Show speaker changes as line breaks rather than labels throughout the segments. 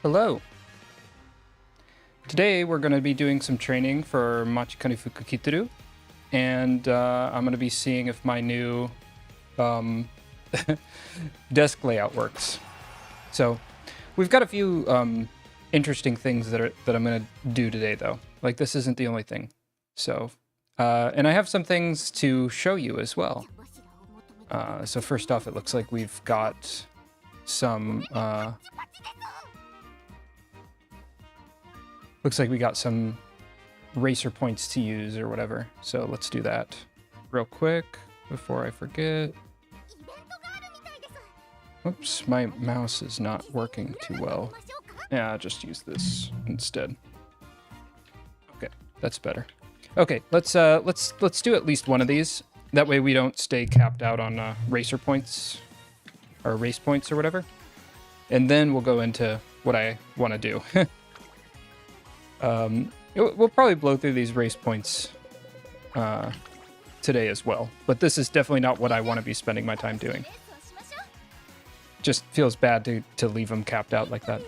Hello. Today we're going to be doing some training for Matikanefukukitaru, and I'm going to be seeing if my new desk layout works. So we've got a few interesting things that I'm going to do today, though. Like, this isn't the only thing. So, and I have some things to show you as well. So first off, it looks like we've got some looks like we got some racer points to use or whatever. So let's do that real quick before I forget. Oops, my mouse is not working too well. Yeah, I'll just use this instead. Okay, that's better. Okay, let's do at least one of these. That way we don't stay capped out on racer points or race points or whatever. And then we'll go into what I want to do. We'll probably blow through these race points today as well, but this is definitely not what I want to be spending my time doing. Just feels bad to leave them capped out like that.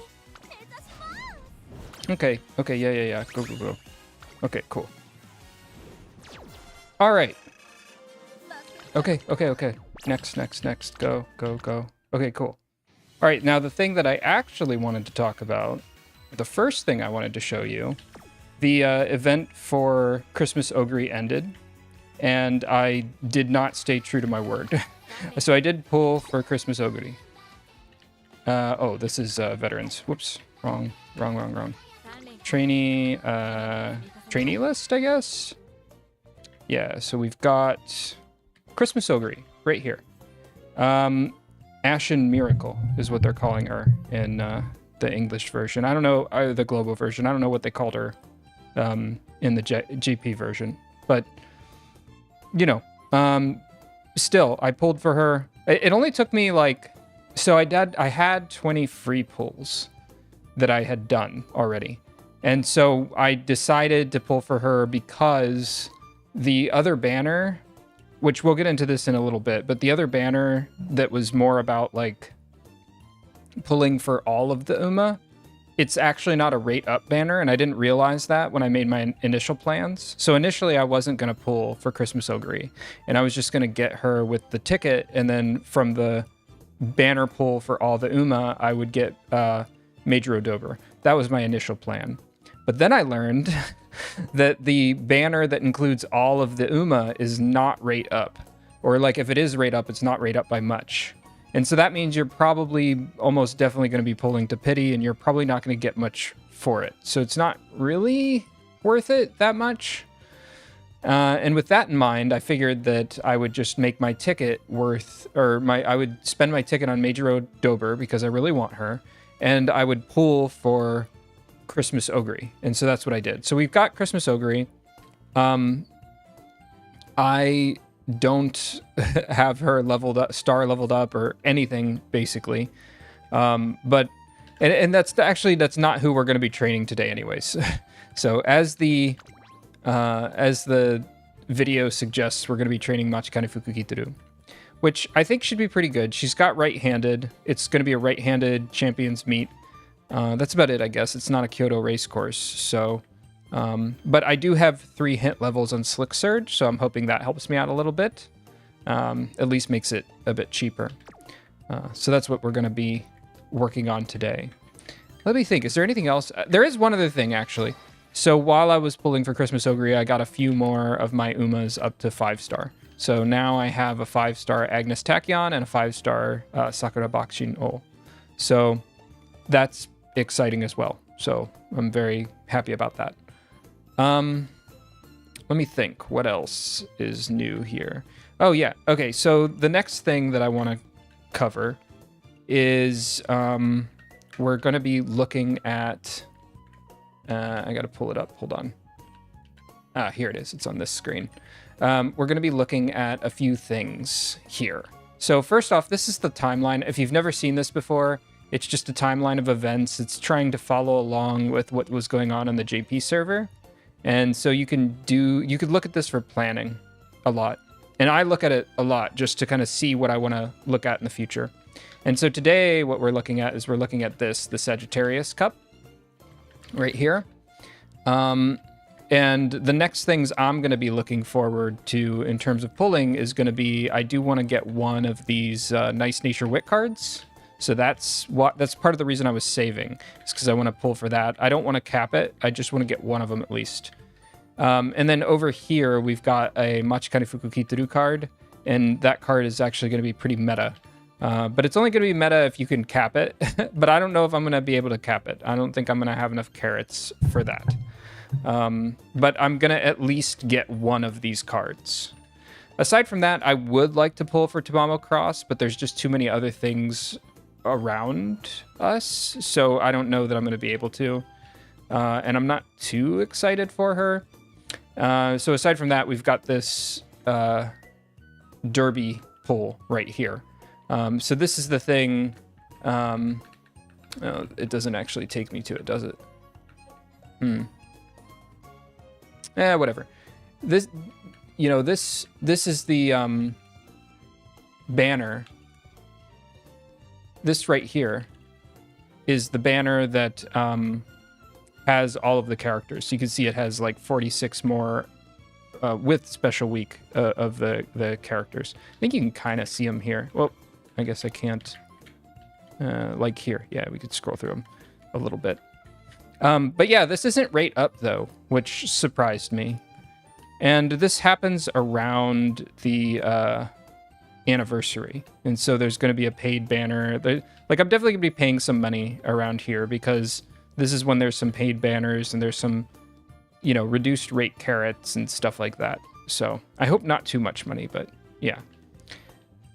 Okay, yeah. Go. Okay, cool. All right. Okay. Next. Go. Okay, cool. All right, now the thing that I actually wanted to talk about, the first thing I wanted to show you, the event for Christmas Ogre ended, and I did not stay true to my word. So I did pull for Christmas Ogre. Oh, this is veterans. Whoops, wrong. Trainee list, I guess? Yeah, so we've got Christmas Ogre right here. Ashen Miracle is what they're calling her in the English version. I don't know, the global version. I don't know what they called her in the GP version. But, you know, still, I pulled for her. It only took me so I had 20 free pulls that I had done already. And so I decided to pull for her because the other banner, which we'll get into this in a little bit, but the other banner that was more about pulling for all of the Uma, it's actually not a rate up banner, and I didn't realize that when I made my initial plans. So initially I wasn't going to pull for Christmas Ogre, and I was just going to get her with the ticket, and then from the banner pull for all the Uma, I would get Major Odober. That was my initial plan. But then I learned that the banner that includes all of the Uma is not rate up. Or if it is rate up, it's not rate up by much. And so that means you're probably almost definitely going to be pulling to pity, and you're probably not going to get much for it. So it's not really worth it that much. And with that in mind, I figured that I would just make my ticket I would spend my ticket on Major Odober because I really want her, and I would pull for Christmas Ogre. And so that's what I did. So we've got Christmas Ogre. I don't have her star leveled up or anything, basically. But that's not who we're going to be training today anyways. So as the video suggests, we're going to be training Matikanefukukitaru, which I think should be pretty good. She's got right-handed. It's going to be a right-handed champions meet. That's about it, I guess. It's not a Kyoto race course, so... but I do have 3 hint levels on Slick Surge, so I'm hoping that helps me out a little bit. At least makes it a bit cheaper. So that's what we're going to be working on today. Let me think. Is there anything else? There is one other thing, actually. So while I was pulling for Christmas Ogre, I got a few more of my Umas up to 5-star. So now I have a 5-star Agnes Tachyon and a 5-star Sakura Bakushin O. So that's exciting as well. So I'm very happy about that. Let me think. What else is new here? Oh, yeah. Okay, so the next thing that I want to cover is we're going to be looking at... I got to pull it up. Hold on. Here it is. It's on this screen. We're going to be looking at a few things here. So first off, this is the timeline. If you've never seen this before, it's just a timeline of events. It's trying to follow along with what was going on the JP server. And so you could look at this for planning a lot. And I look at it a lot just to kind of see what I want to look at in the future. And so today what we're looking at is we're looking at this, the Sagittarius Cup right here. And the next things I'm going to be looking forward to in terms of pulling is going to be, I do want to get one of these Nice Nature Wit cards. So that's part of the reason I was saving, is because I want to pull for that. I don't want to cap it. I just want to get one of them at least. And then over here, we've got a Matikanefukukitaru card, and that card is actually going to be pretty meta. But it's only going to be meta if you can cap it. But I don't know if I'm going to be able to cap it. I don't think I'm going to have enough carrots for that. But I'm going to at least get one of these cards. Aside from that, I would like to pull for Tamamo Cross, but there's just too many other things around us, so I don't know that I'm going to be able to. And I'm not too excited for her. So aside from that, we've got this Derby pull right here. So this is the thing. Oh, it doesn't actually take me to it, does it? Whatever. This, you know, this is the banner. This right here is the banner that has all of the characters. So you can see it has like 46 more with special week of the characters. I think you can kind of see them here. Well, I guess I can't. Like here. Yeah, we could scroll through them a little bit. But yeah, this isn't rate up though, which surprised me. And this happens around the anniversary. And so there's going to be a paid banner. Like I'm definitely going to be paying some money around here because this is when there's some paid banners and there's some, you know, reduced rate carrots and stuff like that. So I hope not too much money, but yeah.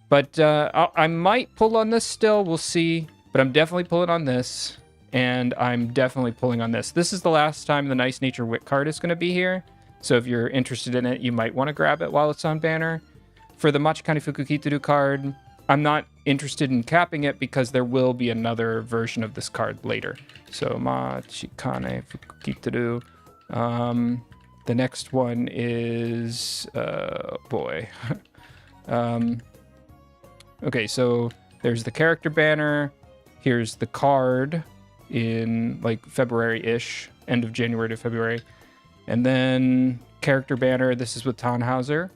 But I might pull on this still. We'll see. But I'm definitely pulling on this. And I'm definitely pulling on this. This is the last time the Nice Nature Wit card is going to be here. So if you're interested in it, you might want to grab it while it's on banner. For the Matikanefukukitaru card, I'm not interested in capping it because there will be another version of this card later. So Matikanefukukitaru. The next one is... boy. Okay, so there's the character banner. Here's the card in like February-ish, end of January to February. And then character banner, this is with Tannhauser.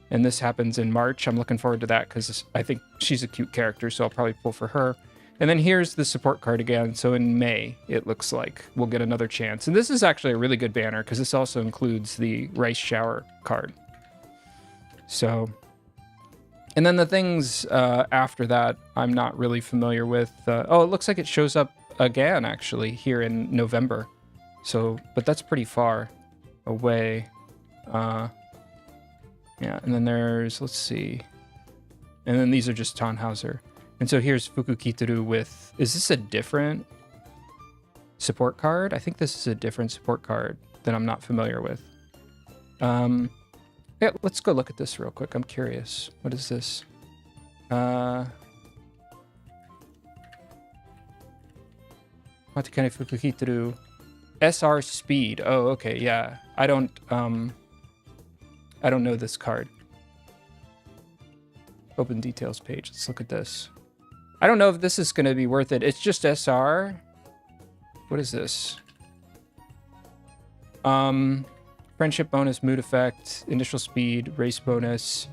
And this happens in March. I'm looking forward to that because I think she's a cute character, so I'll probably pull for her. And then here's the support card again. So in May, it looks like we'll get another chance. And this is actually a really good banner because this also includes the Rice Shower card. So, and then the things after that, I'm not really familiar with. Oh, it looks like it shows up again, actually, here in November. So, but that's pretty far away. Yeah, and then there's, let's see. And then these are just Tannhauser. And so here's Fukukitaru with, is this a different support card? I think this is a different support card that I'm not familiar with. Yeah, let's go look at this real quick. I'm curious. What is this? Matikanefukukitaru. SR Speed. Oh, okay, yeah. I don't know this card. Open details page. Let's look at this. I don't know if this is going to be worth it. It's just SR. What is this? Friendship bonus, mood effect, initial speed, race bonus,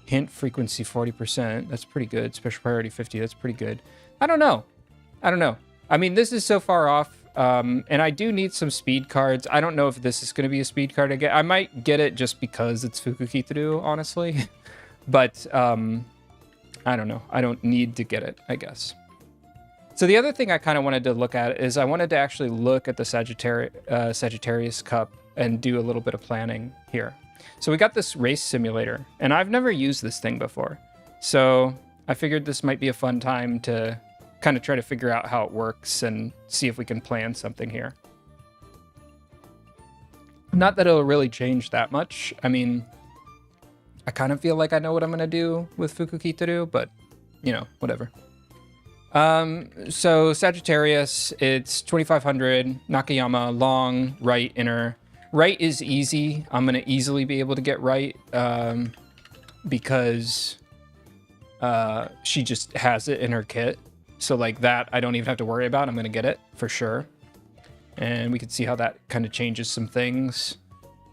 hint frequency 40%. That's pretty good. Special priority 50. That's pretty good. I don't know. I mean, this is so far off. And I do need some speed cards. I don't know if this is going to be a speed card I get. I might get it just because it's Fukukitaru, honestly. But I don't know. I don't need to get it, I guess. So the other thing I kind of wanted to look at is I wanted to actually look at the Sagittarius Cup and do a little bit of planning here. So we got this race simulator, and I've never used this thing before. So I figured this might be a fun time to kind of try to figure out how it works and see if we can plan something here. Not that it'll really change that much. I mean, I kind of feel like I know what I'm going to do with Fukukitaru, but, you know, whatever. So Sagittarius, it's 2500, Nakayama, long, right, inner. Right is easy. I'm going to easily be able to get right because she just has it in her kit. So like that, I don't even have to worry about. I'm going to get it for sure. And we can see how that kind of changes some things.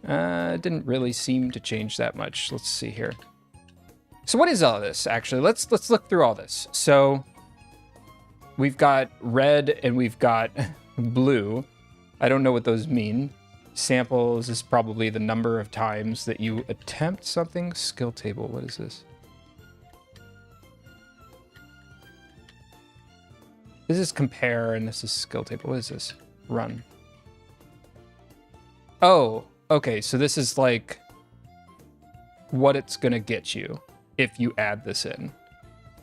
It didn't really seem to change that much. Let's see here. So what is all this, actually? Let's look through all this. So we've got red and we've got blue. I don't know what those mean. Samples is probably the number of times that you attempt something. Skill table, what is this? This is compare and this is skill table. What is this? Run. Oh, okay. So this is like what it's going to get you if you add this in.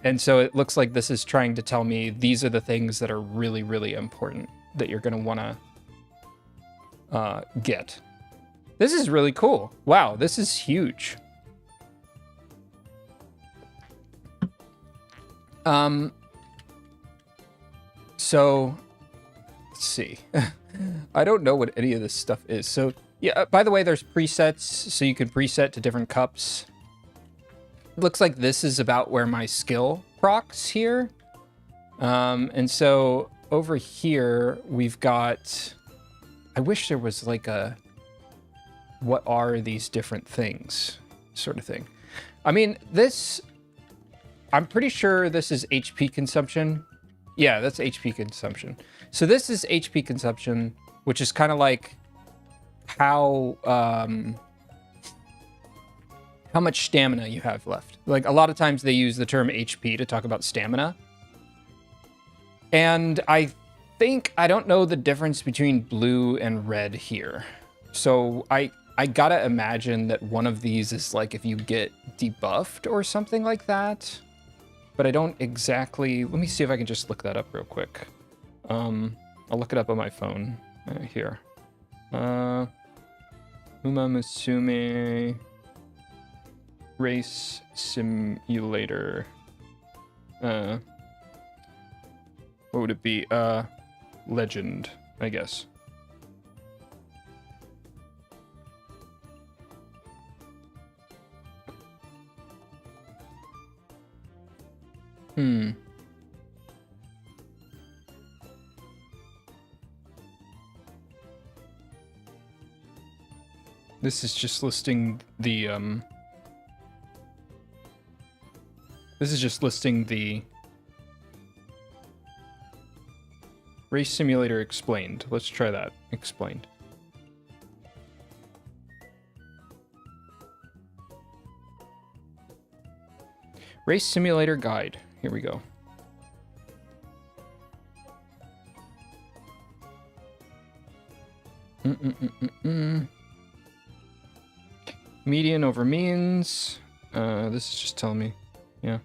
And so it looks like this is trying to tell me these are the things that are really, really important that you're going to want to get. This is really cool. Wow, this is huge. So let's see. I don't know what any of this stuff is. So yeah, by the way, there's presets, so you can preset to different cups. Looks like this is about where my skill procs here. And so over here, we've got, I wish there was like a, what are these different things sort of thing. I mean, this, I'm pretty sure this is HP consumption. Yeah, that's HP consumption. So this is HP consumption, which is kind of like how much stamina you have left. Like a lot of times they use the term HP to talk about stamina. And I think, I don't know the difference between blue and red here. So I gotta imagine that one of these is like if you get debuffed or something like that. But I don't exactly, let me see if I can just look that up real quick. I'll look it up on my phone here. Umamusume race simulator. What would it be? Legend, I guess. This is just listing the, this is just listing the race simulator explained. Let's try that. Explained. Race simulator guide. Here we go. Median over means. This is just telling me. Yeah.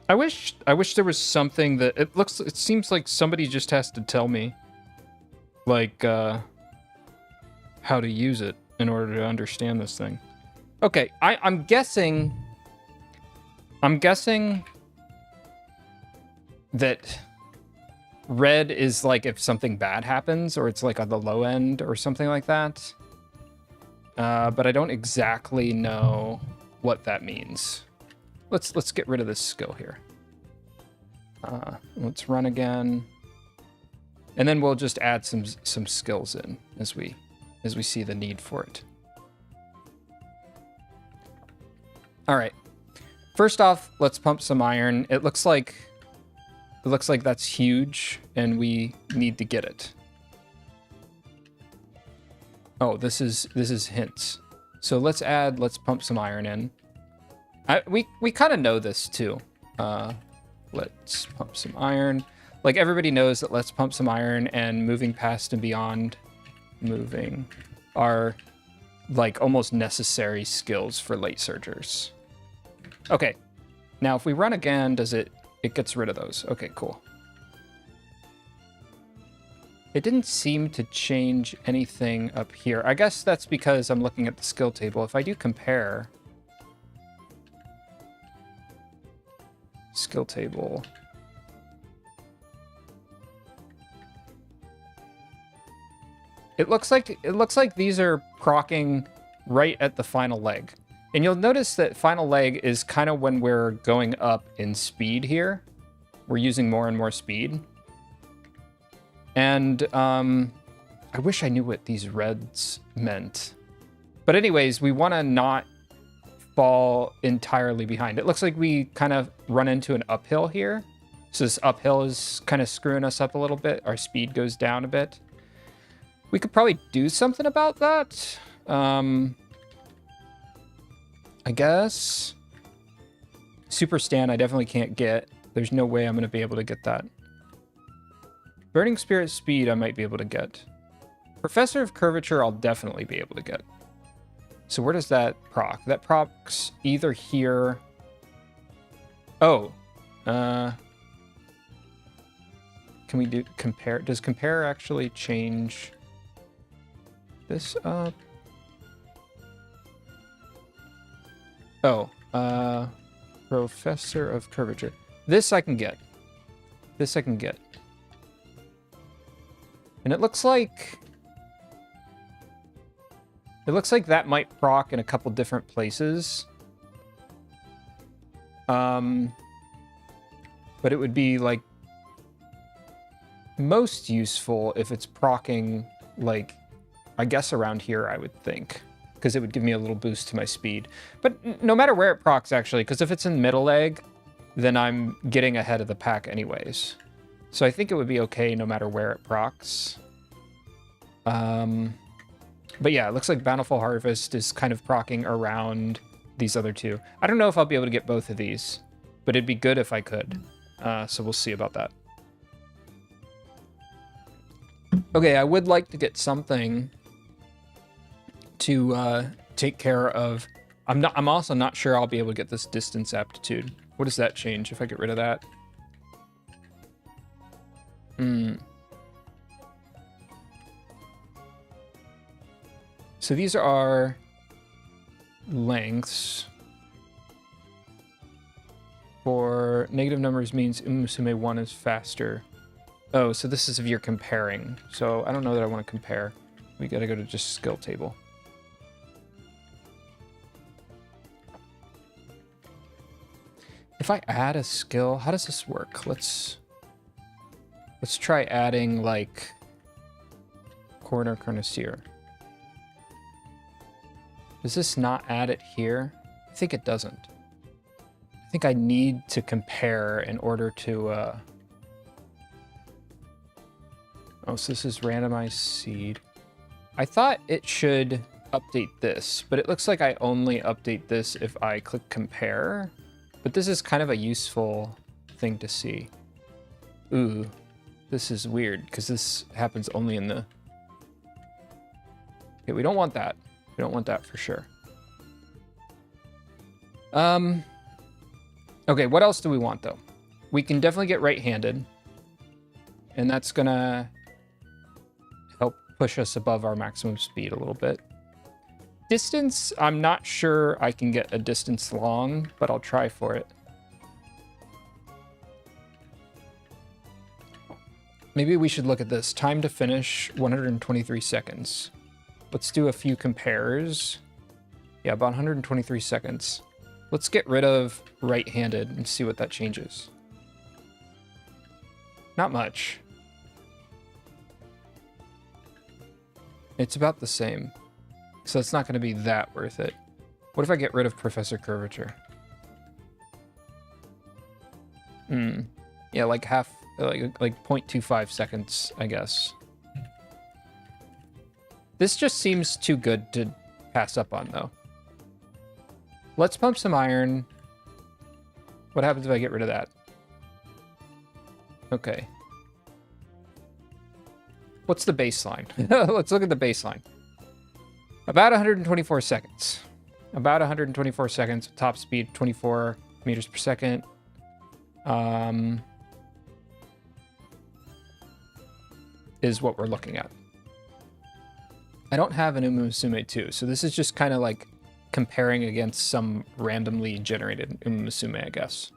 I wish there was something that it seems like somebody just has to tell me like how to use it in order to understand this thing. Okay, I'm guessing that red is like if something bad happens or it's like on the low end or something like that. But I don't exactly know what that means. Let's get rid of this skill here. Let's run again. And then we'll just add some skills in as we see the need for it. All right. First off, let's pump some iron. It looks like that's huge and we need to get it. Oh, this is hints. So let's pump some iron in. We kind of know this too. Let's pump some iron. Like everybody knows that let's pump some iron and moving past and beyond moving are like almost necessary skills for late surgers. Okay. Now if we run again, it gets rid of those. Okay, cool. It didn't seem to change anything up here. I guess that's because I'm looking at the skill table. If I do compare skill table. It looks like these are proccing right at the final leg. And you'll notice that final leg is kind of when we're going up in speed here. We're using more and more speed. And I wish I knew what these reds meant. But anyways, we want to not fall entirely behind. It looks like we kind of run into an uphill here. So this uphill is kind of screwing us up a little bit. Our speed goes down a bit. We could probably do something about that. I guess. Super stand I definitely can't get. There's no way I'm going to be able to get that. Burning Spirit speed I might be able to get. Professor of Curvature I'll definitely be able to get. So where does that proc? That procs either here. Oh. Can we do compare? Does compare actually change this up? Oh. Professor of Curvature. This I can get. This I can get. And it looks like that might proc in a couple different places. But it would be like most useful if it's proccing like, I guess around here, I would think, because it would give me a little boost to my speed. But no matter where it procs actually, because if it's in middle leg, then I'm getting ahead of the pack anyways. So I think it would be okay no matter where it procs. But yeah, it looks like Bountiful Harvest is kind of proccing around these other two. I don't know if I'll be able to get both of these, but it'd be good if I could. So we'll see about that. Okay, I would like to get something to take care of. I'm also not sure I'll be able to get this distance aptitude. What does that change if I get rid of that? So these are lengths. For negative numbers means Umamusume 1 is faster. Oh, so this is if you're comparing. So I don't know that I want to compare. We gotta go to just skill table. If I add a skill, how does this work? Let's try adding like Corner Connoisseur. Does this not add it here? I think it doesn't. I think I need to compare in order to... Oh, so this is randomized seed. I thought it should update this, but it looks like I only update this if I click compare. But this is kind of a useful thing to see. Ooh, this is weird because this happens only in the... Okay, we don't want that. We don't want that for sure. Okay, what else do we want though? We can definitely get right-handed, and that's gonna help push us above our maximum speed a little bit. Distance, I'm not sure I can get a distance long, but I'll try for it. Maybe we should look at this. Time to finish, 123 seconds. Let's do a few compares. Yeah, about 123 seconds. Let's get rid of right-handed and see what that changes. Not much. It's about the same. So it's not going to be that worth it. What if I get rid of Professor Curvature? Yeah, like half, like 0.25 seconds, I guess. This just seems too good to pass up on, though. Let's pump some iron. What happens if I get rid of that? Okay. What's the baseline? Let's look at the baseline. About 124 seconds. About 124 seconds. Top speed, 24 meters per second. Is what we're looking at. I don't have an Umamusume 2, so this is just kind of like comparing against some randomly generated Umamusume, I guess.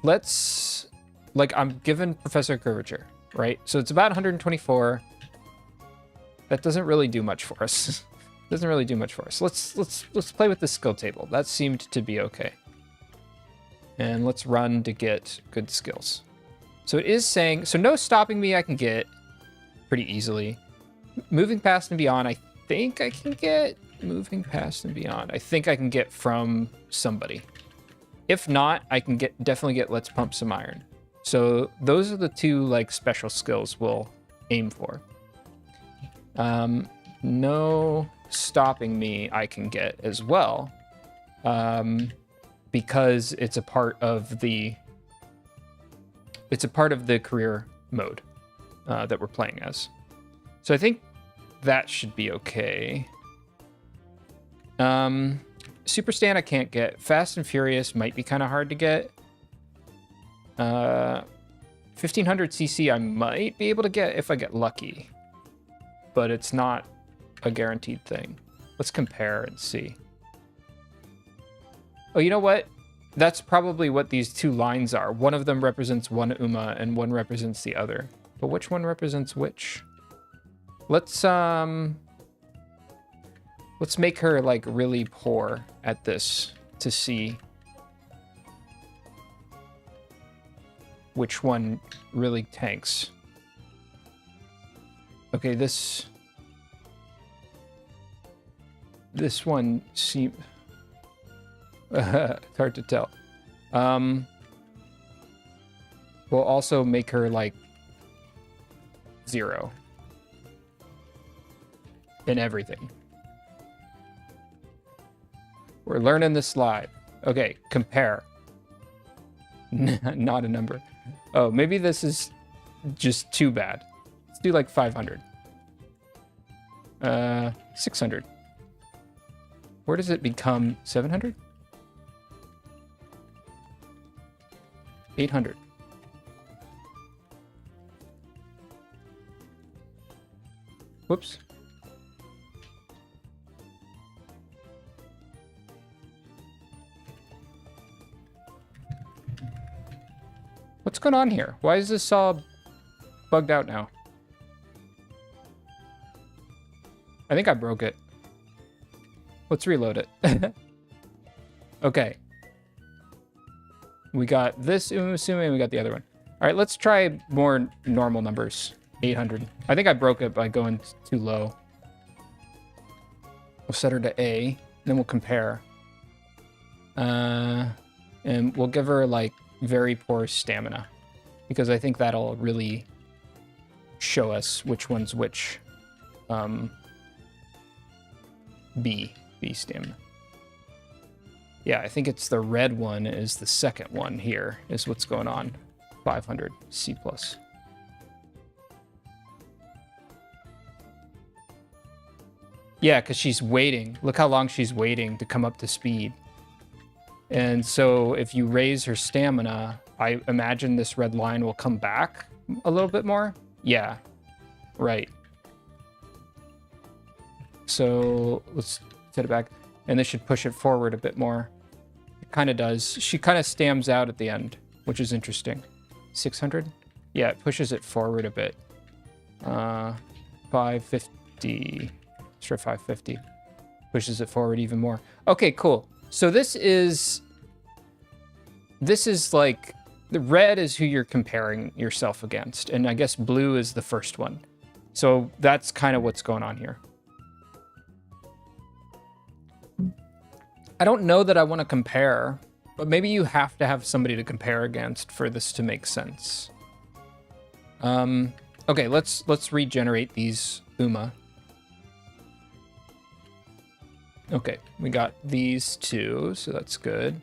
Let's like I'm given Professor Curvature, right? So it's about 124. That doesn't really do much for us. Doesn't really do much for us. Let's play with the skill table. That seemed to be okay. And let's run to get good skills. So it is saying, so no stopping me I can get pretty easily. Moving past and beyond, I think I can get. Moving past and beyond, I think I can get from somebody. If not, I can definitely get let's pump some iron. So those are the two like special skills we'll aim for. No stopping me I can get as well, because it's a part of the career mode that we're playing as. So I think that should be okay. Super Stand I can't get. Fast and Furious might be kind of hard to get. 1500 CC I might be able to get if I get lucky, but it's not a guaranteed thing. Let's compare and see. Oh, you know what? That's probably what these two lines are. One of them represents one Uma and one represents the other. But which one represents which? Let's make her like really poor at this to see which one really tanks. Okay, this one seems it's hard to tell. We'll also make her like 0 in everything. We're learning this live. Okay, compare. Not a number. Oh, maybe this is just too bad. Let's do like 500. 600. Where does it become 700? 800. Whoops. What's going on here? Why is this all bugged out now? I think I broke it. Let's reload it. Okay. We got this Umamusume and we got the other one. All right, let's try more normal numbers. 800. I think I broke it by going too low. We'll set her to A, then we'll compare. And we'll give her like very poor stamina, because I think that'll really show us which one's which. B stamina. Yeah, I think it's the red one is the second one here is what's going on. 500 C+. Yeah, because she's waiting. Look how long she's waiting to come up to speed. And so if you raise her stamina, I imagine this red line will come back a little bit more. Yeah, right. So let's set it back. And this should push it forward a bit more. It kind of does. She kind of stams out at the end, which is interesting. 600? Yeah, it pushes it forward a bit. 550. Let's try 550. Pushes it forward even more. Okay, cool. So this is like, the red is who you're comparing yourself against. And I guess blue is the first one. So that's kind of what's going on here. I don't know that I want to compare, but maybe you have to have somebody to compare against for this to make sense. Okay, let's regenerate these Uma. Okay, we got these two, so that's good.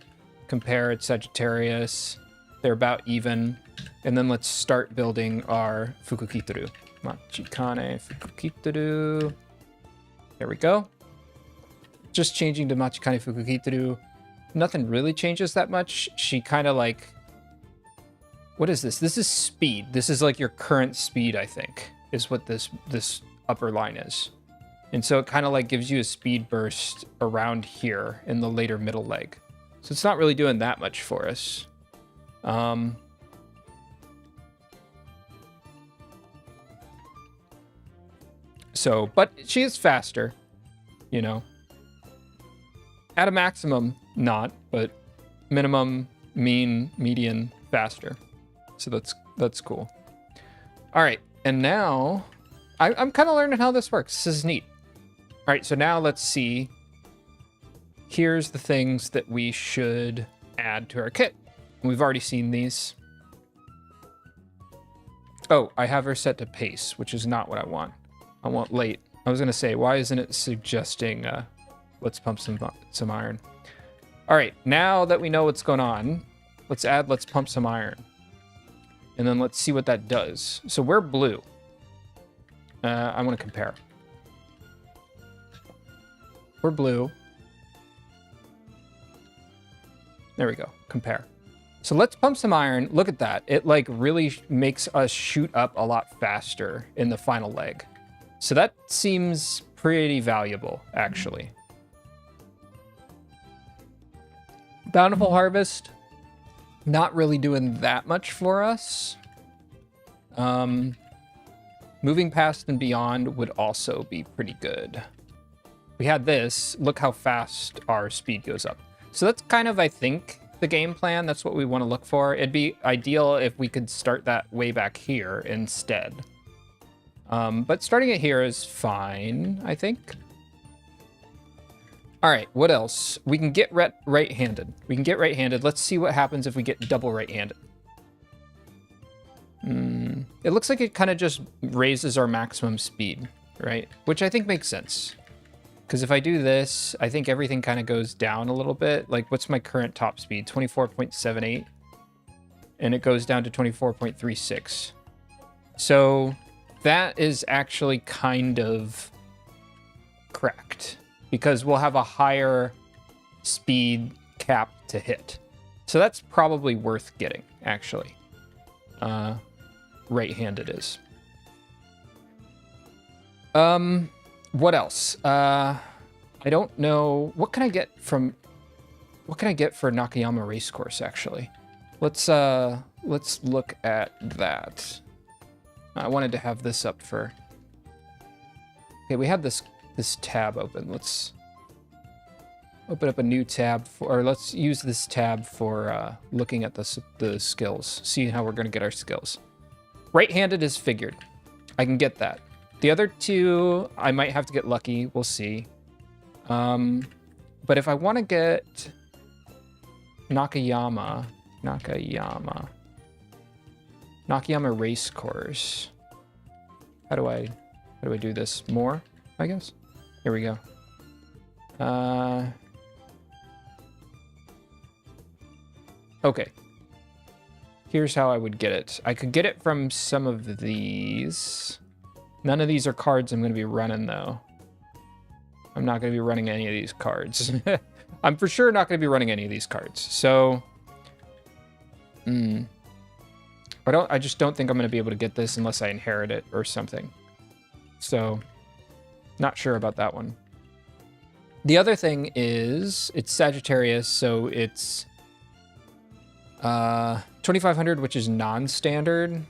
Compare at Sagittarius. They're about even. And then let's start building our Fukukitaru. Matikanefukukitaru. There we go. Just changing to Matikanefukukitaru. Nothing really changes that much. She kind of like... What is this? This is speed. This is like your current speed, I think, is what this upper line is. And so it kind of like gives you a speed burst around here in the later middle leg. So it's not really doing that much for us. So, but she is faster, you know. At a maximum, not, but minimum, mean, median, faster. So that's cool. All right, and now I'm kind of learning how this works. This is neat. All right, so now let's see. Here's the things that we should add to our kit. We've already seen these. Oh, I have her set to pace, which is not what I want. I want late. I was gonna say, why isn't it suggesting let's pump some iron? All right, now that we know what's going on, let's pump some iron. And then let's see what that does. So we're blue. I want to compare. We're blue. There we go, compare. So let's pump some iron. Look at that. It like really makes us shoot up a lot faster in the final leg. So that seems pretty valuable, actually. Bountiful Harvest, not really doing that much for us. Moving Past and Beyond would also be pretty good. We had this, look how fast our speed goes up. So that's kind of, I think, the game plan. That's what we want to look for. It'd be ideal if we could start that way back here instead. But starting it here is fine, I think. All right, what else? We can get right-handed. We can get right-handed. Let's see what happens if we get double right-handed. It looks like it kind of just raises our maximum speed, right? Which I think makes sense. Because if I do this, I think everything kind of goes down a little bit. Like, what's my current top speed? 24.78. And it goes down to 24.36. So that is actually kind of correct. Because we'll have a higher speed cap to hit. So that's probably worth getting, actually. Right-handed is. What else? I don't know. What can I get for Nakayama Racecourse, actually? Let's look at that. I wanted to have this up for... Okay, we had this tab open. Let's open up a new tab or let's use this tab for looking at the skills, see how we're going to get our skills. Right-handed is figured. I can get that. The other two, I might have to get lucky. We'll see. But if I want to get Nakayama Racecourse, how do I do this? More, I guess. Here we go. Okay. Here's how I would get it. I could get it from some of these. None of these are cards I'm going to be running, though. I'm not going to be running any of these cards. I'm for sure not going to be running any of these cards. So, I just don't think I'm going to be able to get this unless I inherit it or something. So, not sure about that one. The other thing is, it's Sagittarius, so it's 2500, which is non-standard.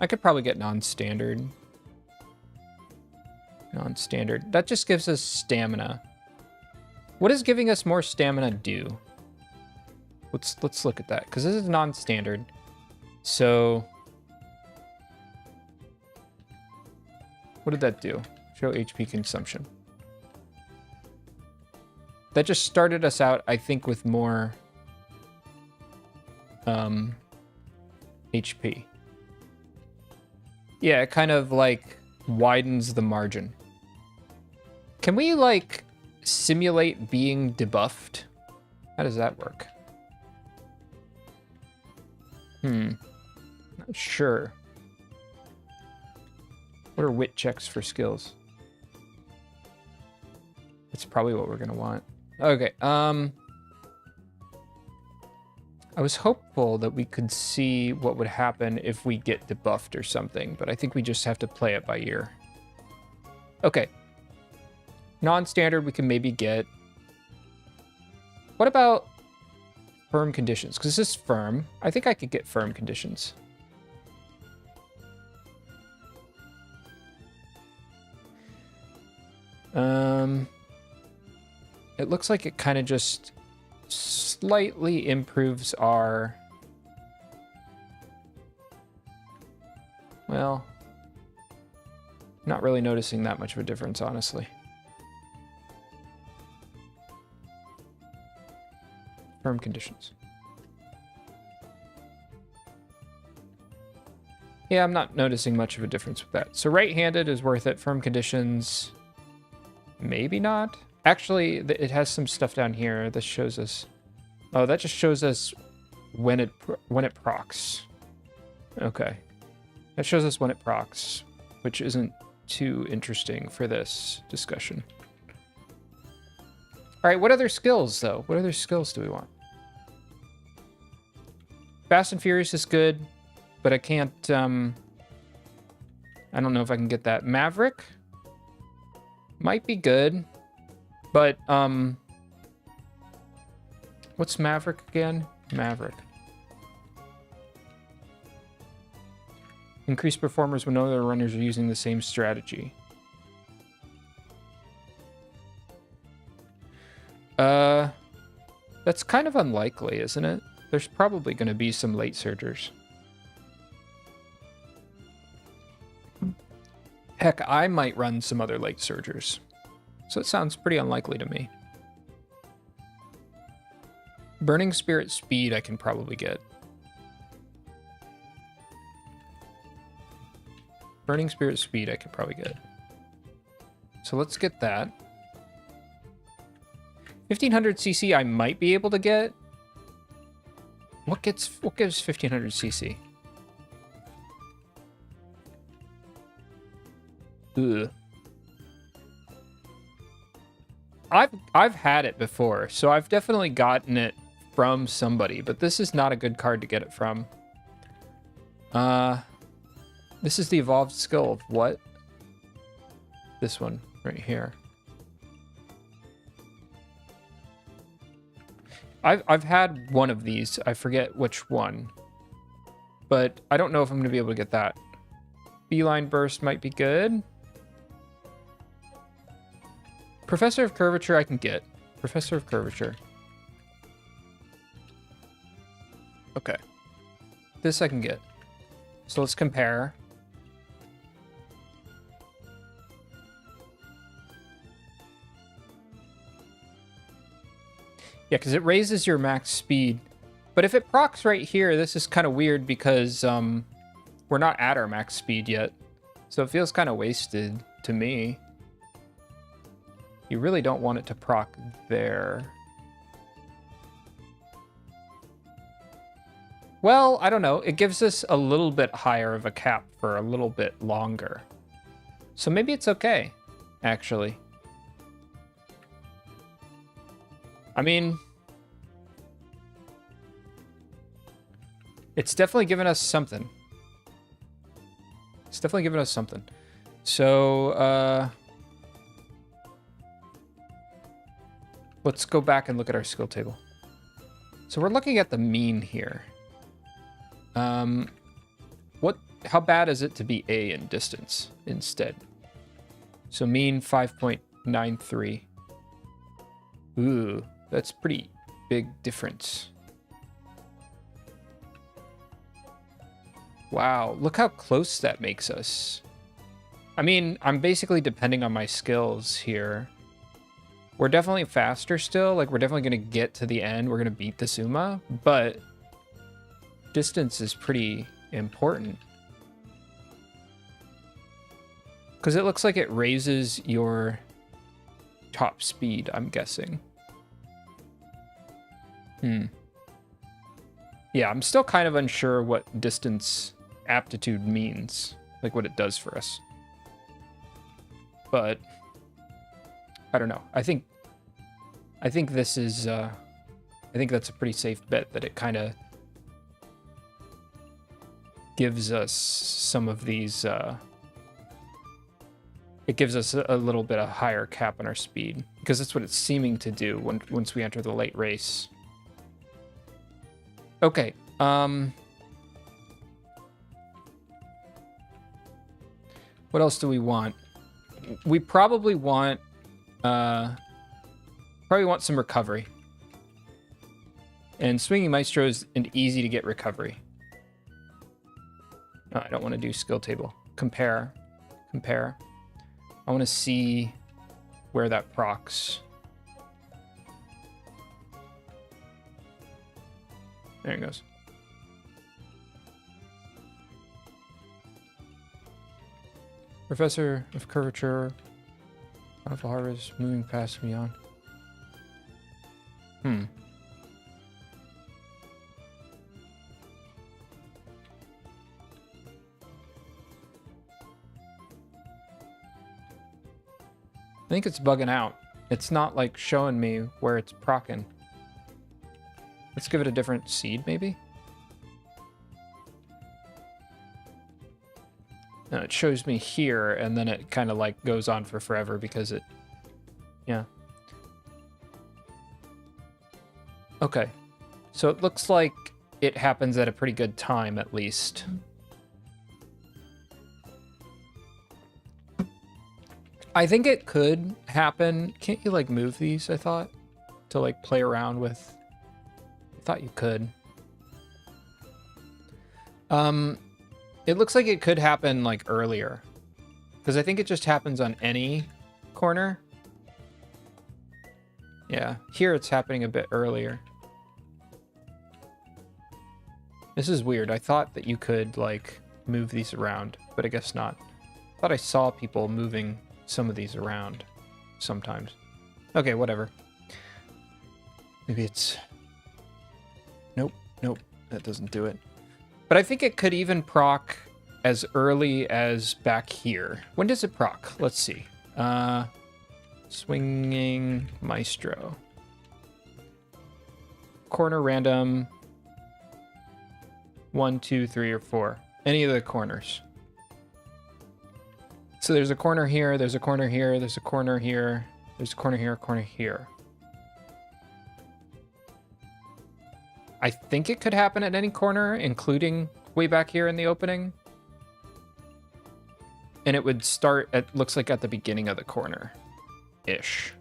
I could probably get non-standard. Non-standard. That just gives us stamina. What does giving us more stamina do? Let's look at that, because this is non-standard. So, what did that do? Show HP consumption. That just started us out, I think, with more HP. Yeah, it kind of like widens the margin. Can we like simulate being debuffed? How does that work? Not sure. What are wit checks for skills? That's probably what we're gonna want. Okay, I was hopeful that we could see what would happen if we get debuffed or something, but I think we just have to play it by ear. Okay. Non-standard we can maybe get. What about firm conditions? Because this is firm. I think I could get firm conditions. It looks like it kind of just slightly improves our... Well, not really noticing that much of a difference, honestly. Firm conditions. Yeah, I'm not noticing much of a difference with that. So right-handed is worth it. Firm conditions, maybe not. Actually, it has some stuff down here. This shows us... Oh, that just shows us when it procs. Okay. That shows us when it procs, which isn't too interesting for this discussion. All right, what other skills, though? What other skills do we want? Fast and Furious is good, but I can't... I don't know if I can get that. Maverick might be good, but... What's Maverick again? Maverick. Increase performers when no other runners are using the same strategy. That's kind of unlikely, isn't it? There's probably going to be some late surgers. Heck, I might run some other late surgers. So it sounds pretty unlikely to me. Burning Spirit Speed I can probably get. Burning Spirit Speed I could probably get. So let's get that. 1500cc I might be able to get. What gives 1500cc? Ugh. I've had it before, so I've definitely gotten it from somebody, but this is not a good card to get it from. This is the evolved skill of what? This one right here. I've had one of these. I forget which one, but I don't know if I'm gonna be able to get that. Beeline Burst might be good. Professor of Curvature I can get. Professor of Curvature. Okay. This I can get. So let's compare. Yeah, because it raises your max speed. But if it procs right here, this is kind of weird because we're not at our max speed yet. So it feels kind of wasted to me. You really don't want it to proc there. Well, I don't know. It gives us a little bit higher of a cap for a little bit longer. So maybe it's okay, actually. I mean, it's definitely given us something. It's definitely given us something. So, let's go back and look at our skill table. So we're looking at the mean here. How bad is it to be A in distance instead? So mean 5.93. Ooh, that's pretty big difference. Wow, look how close that makes us. I mean, I'm basically depending on my skills here. We're definitely faster still. Like, we're definitely going to get to the end. We're going to beat this Uma, but distance is pretty important. Because it looks like it raises your top speed, I'm guessing. Yeah, I'm still kind of unsure what distance aptitude means. Like, what it does for us. But I don't know. I think this is I think that's a pretty safe bet that it kind of gives us some of these it gives us a little bit of higher cap on our speed, because that's what it's seeming to do once we enter the late race. Okay. What else do we want? We probably want Probably want some recovery. And Swinging Maestro is an easy to get recovery. No, I don't want to do skill table. Compare. Compare. I want to see where that procs. There it goes. Professor of Curvature. Bountiful Harvest. Moving past and beyond. I think it's bugging out. It's not like showing me where it's procking. Let's give it a different seed, maybe? No, it shows me here, and then it kind of like goes on for forever because it... Yeah. Okay. So it looks like it happens at a pretty good time, at least. I think it could happen. Can't you like move these, I thought? To like play around with... I thought you could. It looks like it could happen like earlier. Because I think it just happens on any corner. Yeah, here it's happening a bit earlier. This is weird. I thought that you could like move these around, but I guess not. I thought I saw people moving some of these around sometimes. Okay, whatever. Maybe it's... Nope, nope, that doesn't do it. But I think it could even proc as early as back here. When does it proc? Let's see. Swinging Maestro. Corner random. 1, 2, 3, or 4. Any of the corners. So there's a corner here, there's a corner here, there's a corner here, there's a corner here, a corner here. I think it could happen at any corner, including way back here in the opening. And it would start at, looks like at the beginning of the corner-ish.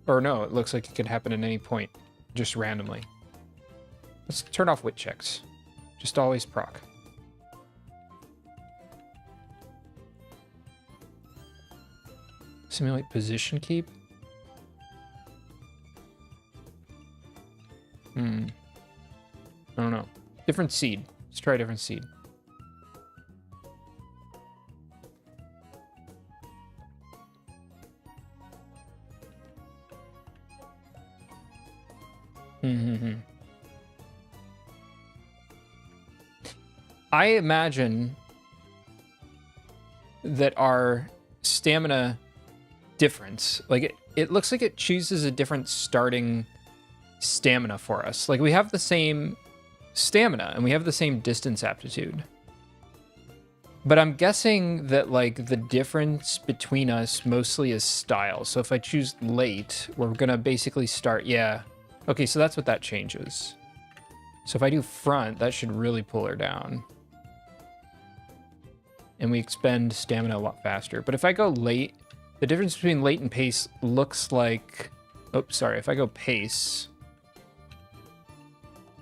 Or no, it looks like it could happen at any point, just randomly. Let's turn off wit checks. Just always proc. Simulate position keep. I don't know. Different seed. Let's try a different seed. I imagine that our stamina difference, like it looks like it chooses a different starting stamina for us. Like we have the same stamina and we have the same distance aptitude. But I'm guessing that like the difference between us mostly is style. So if I choose late, we're gonna basically start, yeah. Okay, so that's what that changes. So if I do front, that should really pull her down. And we expend stamina a lot faster. But if I go late, the difference between late and pace looks like... Oh, sorry. If I go pace...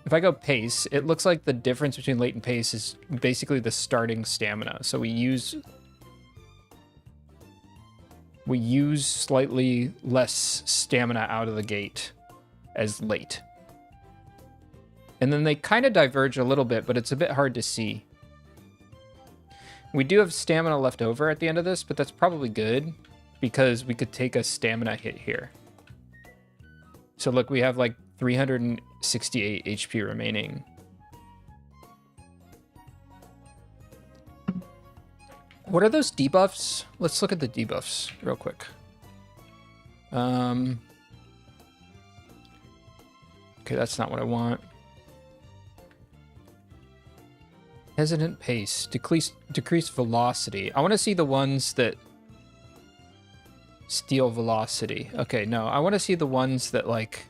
If I go pace, it looks like the difference between late and pace is basically the starting stamina. So we use slightly less stamina out of the gate as late. And then they kind of diverge a little bit, but it's a bit hard to see. We do have stamina left over at the end of this, but that's probably good because we could take a stamina hit here. So look, we have like 368 HP remaining. What are those debuffs? Let's look at the debuffs real quick. Okay, that's not what I want. Hesitant pace, decrease velocity. I want to see the ones that steal velocity. Okay, no, I want to see the ones that like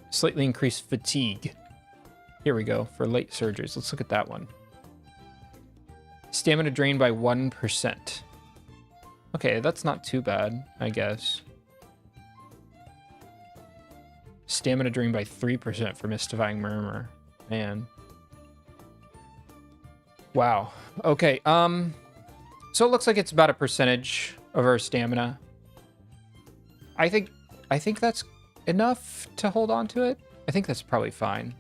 slightly increase fatigue. Here we go, for late surgeries. Let's look at that one. Stamina drained by 1%. Okay, that's not too bad, I guess. Stamina drained by 3% for Mystifying Murmur. Man. Wow. Okay, so it looks like it's about a percentage of our stamina. I think that's enough to hold on to it. I think that's probably fine.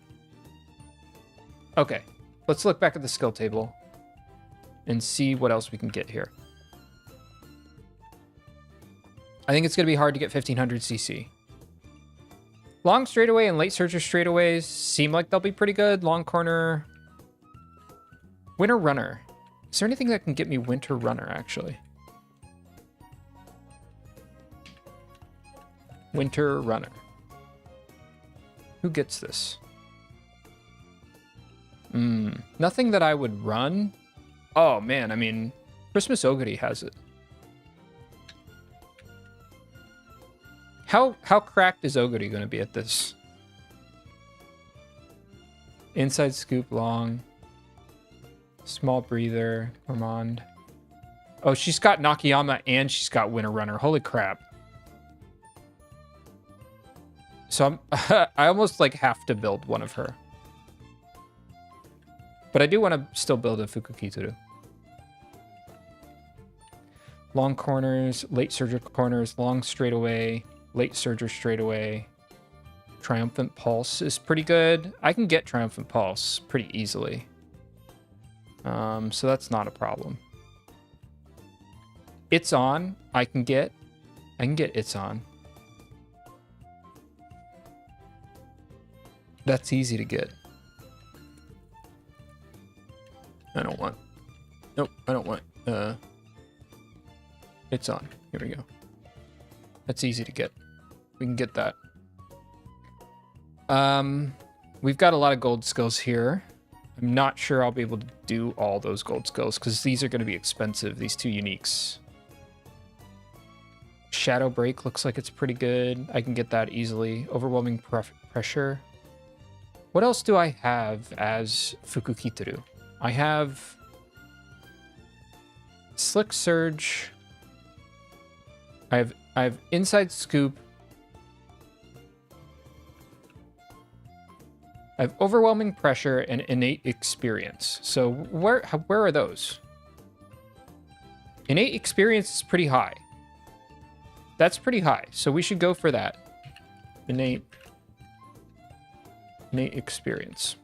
Okay, let's look back at the skill table and see what else we can get here. I think it's going to be hard to get 1500 CC. Long straightaway and late surger straightaways seem like they'll be pretty good. Long corner. Winter runner. Is there anything that can get me winter runner, actually? Winter runner. Who gets this? Nothing that I would run. Oh, man. I mean, Christmas Ogre has it. How cracked is Ogre going to be at this? Inside scoop long. Small breather. Ormond. Oh, she's got Nakayama and she's got Winter Runner. Holy crap. So I almost like have to build one of her. But I do want to still build a Fukukitaru. Long corners, late surger corners, long straightaway, late surger straightaway. Triumphant Pulse is pretty good. I can get Triumphant Pulse pretty easily. So that's not a problem. It's on. I can get It's on. That's easy to get. I don't want. Nope, I don't want. It's on. Here we go. That's easy to get. We can get that. We've got a lot of gold skills here. I'm not sure I'll be able to do all those gold skills because these are going to be expensive, these two uniques. Shadow Break looks like it's pretty good. I can get that easily. Overwhelming Pressure. What else do I have as Fukukitaru? I have Slick Surge. I have Inside Scoop. I have Overwhelming Pressure and Innate Experience. So where are those? Innate Experience is pretty high. That's pretty high, so we should go for that. Innate Experience.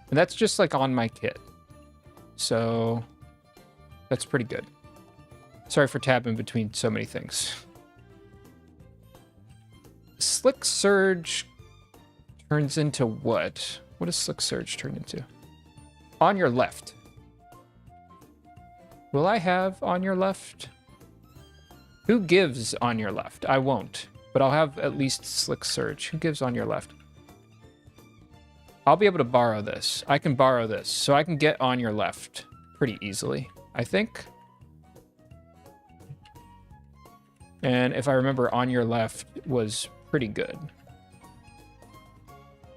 And that's just like on my kit. So that's pretty good. Sorry for tabbing between so many things. Slick Surge turns into what? What does Slick Surge turn into? On your left. Will I have on your left? Who gives on your left? I won't, but I'll have at least Slick Surge. Who gives on your left? I'll be able to borrow this. I can borrow this, so I can get on your left pretty easily, I think. And if I remember, on your left was pretty good.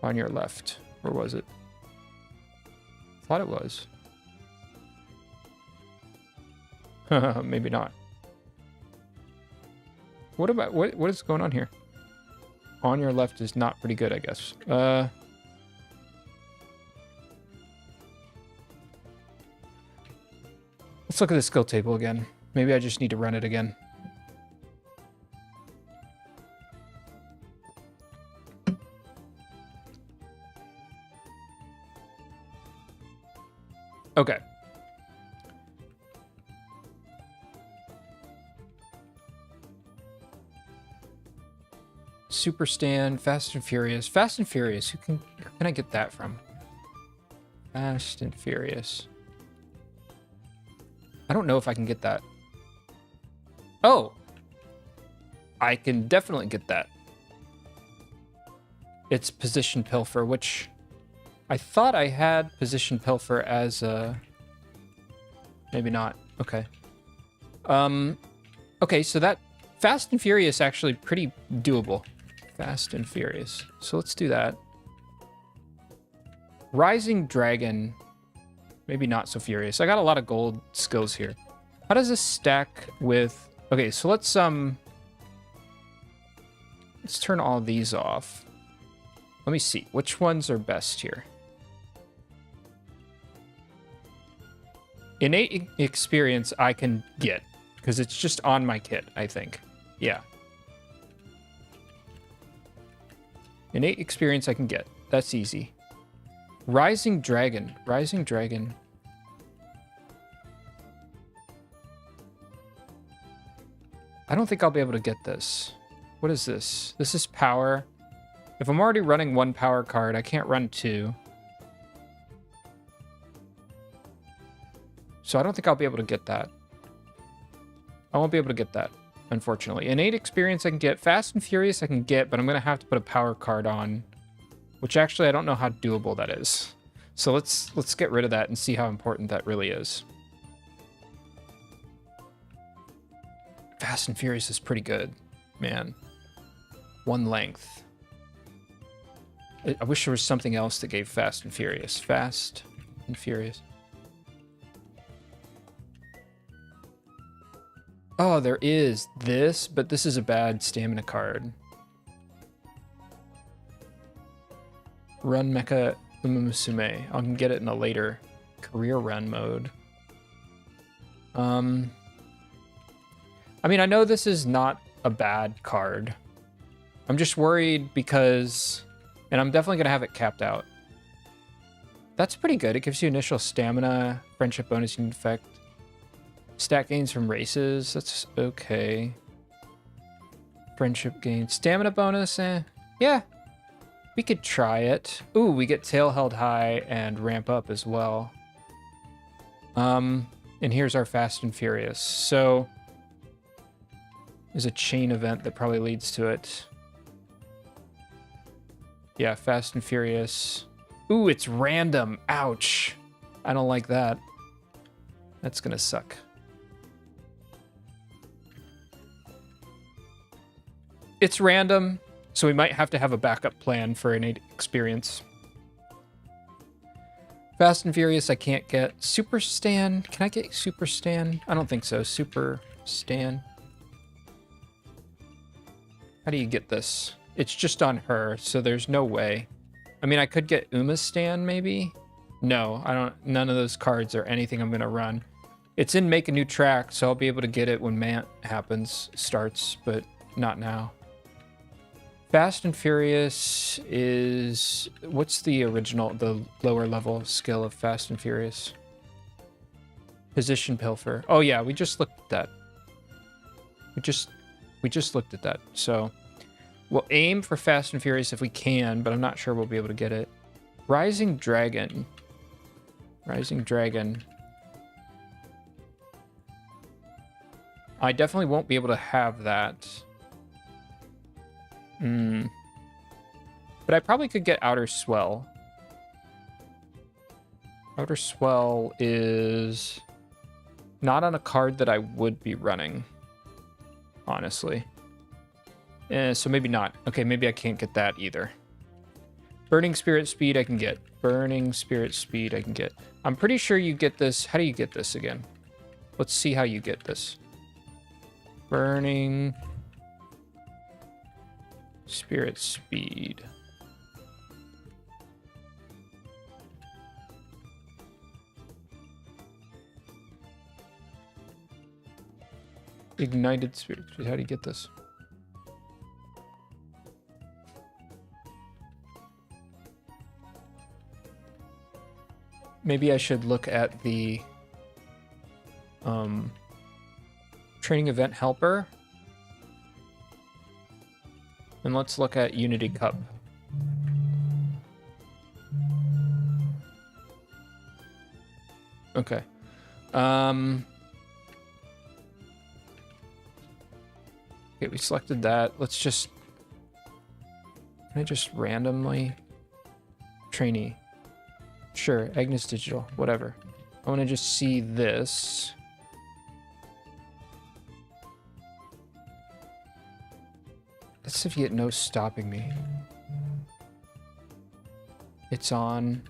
On your left. Where was it? I thought it was. Maybe not. What about what is going on here? On your left is not pretty good, I guess. Let's look at the skill table again. Maybe I just need to run it again. Okay. Super Stand, Fast and Furious. Fast and Furious, who can I get that from? Fast and Furious. I don't know if I can get that. Oh! I can definitely get that. It's Position Pilfer, which I thought I had Position Pilfer as a... Maybe not. Okay. Okay, so that Fast and Furious actually pretty doable. Fast and Furious. So let's do that. Rising Dragon. Maybe not so furious. I got a lot of gold skills here. How does this stack with... Okay, so let's turn all these off. Let me see. Which ones are best here? Innate experience I can get, because it's just on my kit, I think. Yeah. Innate experience I can get. That's easy. Rising Dragon. Rising Dragon. I don't think I'll be able to get this. What is this? This is power. If I'm already running one power card, I can't run two. So I don't think I'll be able to get that. I won't be able to get that, unfortunately. Innate experience I can get. Fast and Furious I can get, but I'm going to have to put a power card on. Which actually I don't know how doable that is. So let's get rid of that and see how important that really is. Fast and Furious is pretty good, man. One length. I wish there was something else that gave Fast and Furious. Fast and Furious. Oh, there is this, but this is a bad stamina card. Run Mecha Umamusume. I can get it in a later career run mode. I mean, I know this is not a bad card. I'm just worried because... And I'm definitely going to have it capped out. That's pretty good. It gives you initial stamina, friendship bonus effect, stat gains from races. That's okay. Friendship gains. Stamina bonus, yeah. We could try it. Ooh, we get tail held high and ramp up as well. And here's our Fast and Furious. So there's a chain event that probably leads to it. Yeah, Fast and Furious. Ooh, it's random. Ouch. I don't like that. That's gonna suck. It's random, so we might have to have a backup plan for innate experience. Fast and Furious I can't get. Super Stan. Can I get Super Stan? I don't think so. Super Stan. How do you get this? It's just on her, so there's no way. I mean, I could get Umastan, maybe? No, I don't. None of those cards are anything I'm going to run. It's in Make a New Track, so I'll be able to get it when Mant starts, but not now. Fast and Furious is... What's the original, the lower level skill of Fast and Furious? Position Pilfer. Oh yeah, we just looked at that. We just looked at that, so... We'll aim for Fast and Furious if we can, but I'm not sure we'll be able to get it. Rising Dragon. Rising Dragon. I definitely won't be able to have that. But I probably could get Outer Swell. Outer Swell is not on a card that I would be running, honestly. So maybe not. Okay, maybe I can't get that either. Burning Spirit Speed I can get. Burning Spirit Speed I can get. I'm pretty sure you get this. How do you get this again? Let's see how you get this. Burning Spirit Speed. Ignited Spirit Speed. How do you get this? Maybe I should look at the training event helper. And let's look at Unity Cup. Okay. Okay, we selected that. Let's just... Can I just randomly... Trainee. Sure, Agnes Digital, whatever. I want to just see this. Let's see if you get no stopping me. It's on.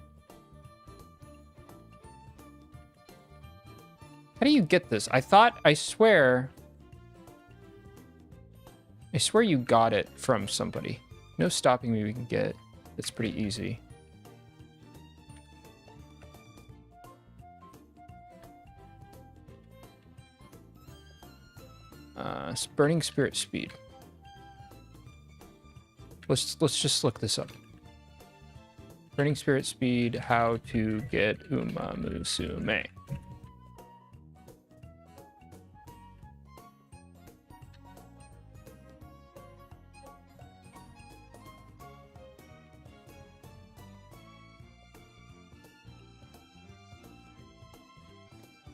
How do you get this? I swear you got it from somebody. No stopping me we can get. It's pretty easy. Burning Spirit Speed. Let's just look this up. Burning Spirit Speed, how to get Umamusume.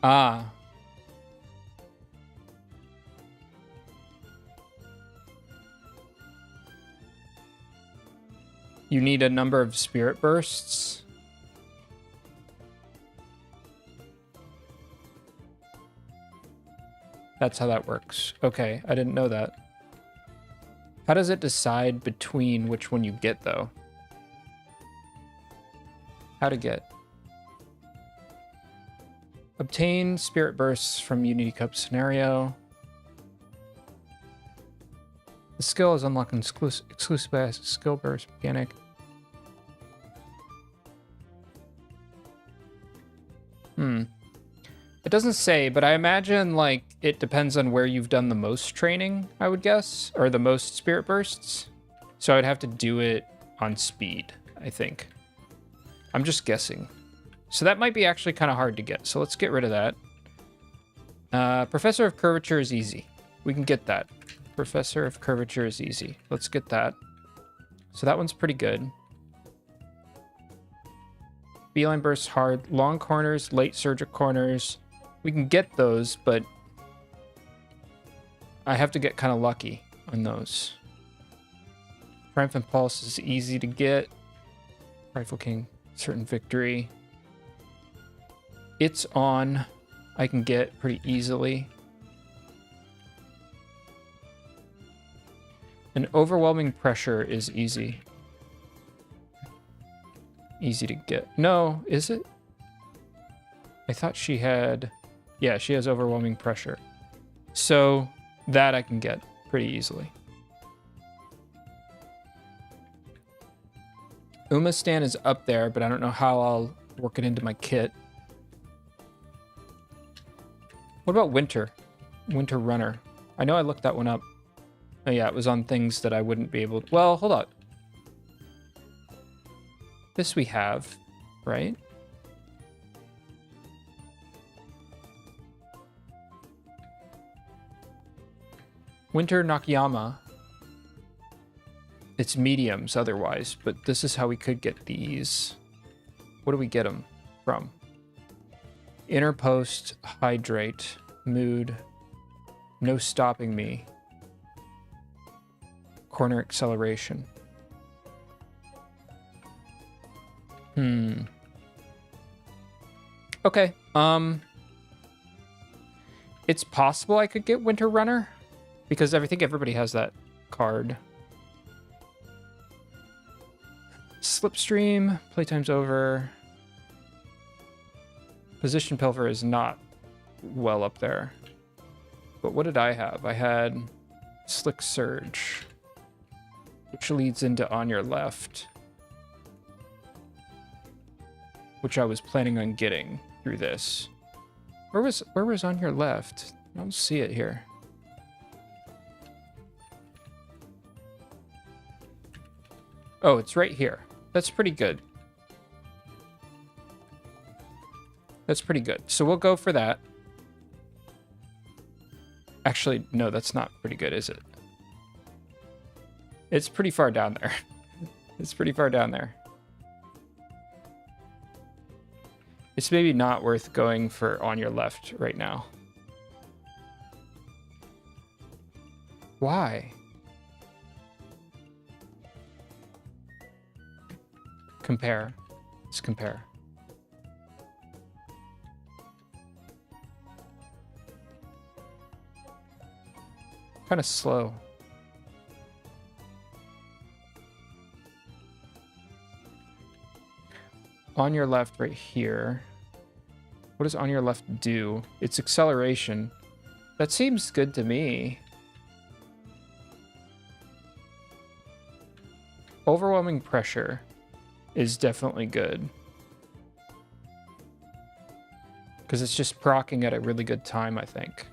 Ah. You need a number of spirit bursts. That's how that works. Okay, I didn't know that. How does it decide between which one you get, though? How to get? Obtain spirit bursts from Unity Cup scenario. The skill is unlocked exclusive by a skill burst mechanic. It doesn't say, but I imagine, like, it depends on where you've done the most training, I would guess, or the most spirit bursts. So I would have to do it on speed, I think. I'm just guessing. So that might be actually kind of hard to get, so let's get rid of that. Professor of Curvature is easy. We can get that. Professor of Curvature is easy. Let's get that. So that one's pretty good. Beeline bursts hard. Long corners, late surgic corners. We can get those, but I have to get kind of lucky on those. Triumphant Pulse is easy to get. Rifle King, certain victory. It's on. I can get pretty easily. An overwhelming pressure is easy. Easy to get. No, is it? I thought she had... Yeah, she has overwhelming pressure. So that I can get pretty easily. Uma's stand is up there, but I don't know how I'll work it into my kit. What about Winter? Winter Runner. I know I looked that one up. Oh yeah, it was on things that I wouldn't be able to... Well, hold on. This we have, right? Winter Nakayama. It's mediums otherwise, but this is how we could get these. What do we get them from? Inner Post, Hydrate, Mood, No Stopping Me, Corner Acceleration. Okay. It's possible I could get Winter Runner because I think everybody has that card. Slipstream, playtime's over. Position Pilfer is not well up there. But what did I have? I had Slick Surge, which leads into On Your Left, which I was planning on getting through this. Where was On Your Left? I don't see it here. Oh, it's right here. That's pretty good. That's pretty good. So we'll go for that. Actually, no, that's not pretty good, is it? It's pretty far down there. It's pretty far down there. It's maybe not worth going for On Your Left right now. Why? Compare. Let's compare. Kind of slow. On Your Left right here. What does on your left do? It's acceleration. That seems good to me. Overwhelming pressure is definitely good. Because it's just proccing at a really good time, I think.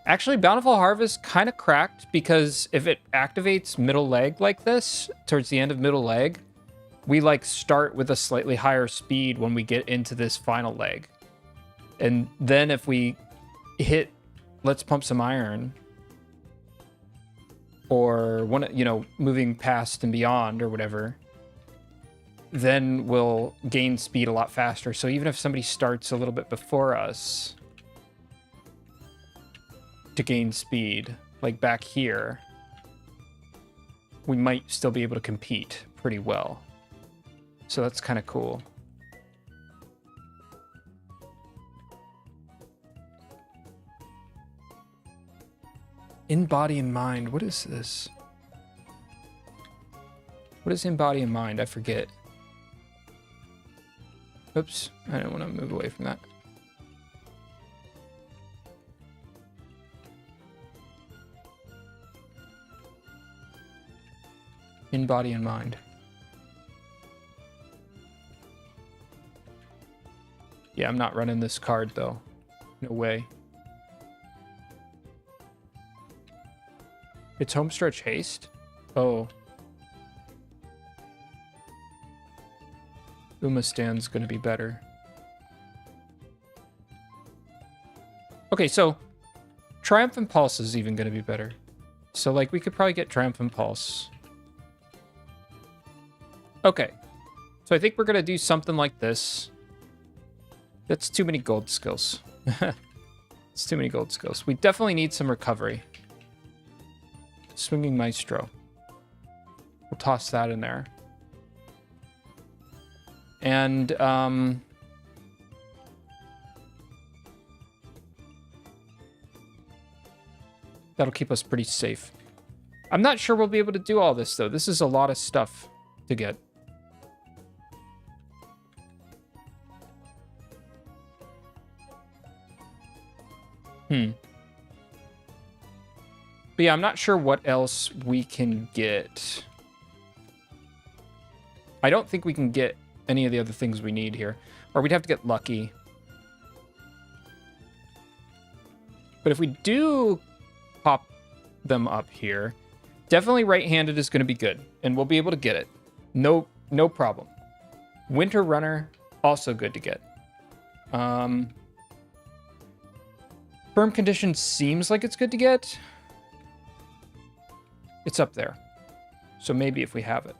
Actually, Bountiful Harvest kind of cracked because if it activates middle leg like this, towards the end of middle leg, we like start with a slightly higher speed when we get into this final leg. And then if we hit Let's Pump Some Iron, or one, you know, moving past and beyond or whatever, then we'll gain speed a lot faster. So even if somebody starts a little bit before us to gain speed, like back here, we might still be able to compete pretty well. So that's kind of cool. In body and mind, what is this? What is in body and mind? I forget. Oops, I don't want to move away from that. In body and mind. Yeah, I'm not running this card though. No way. It's homestretch haste? Oh. Stand's gonna be better. Okay, so Triumphant Pulse is even gonna be better. So like we could probably get Triumphant Pulse. Okay. So I think we're gonna do something like this. That's too many gold skills. It's too many gold skills. We definitely need some recovery. Swinging Maestro. We'll toss that in there. And, that'll keep us pretty safe. I'm not sure we'll be able to do all this, though. This is a lot of stuff to get. But yeah, I'm not sure what else we can get. I don't think we can get any of the other things we need here. Or we'd have to get lucky. But if we do pop them up here, definitely right-handed is going to be good. And we'll be able to get it. No problem. Winter Runner, also good to get. Firm Condition seems like it's good to get. It's up there. So maybe if we have it.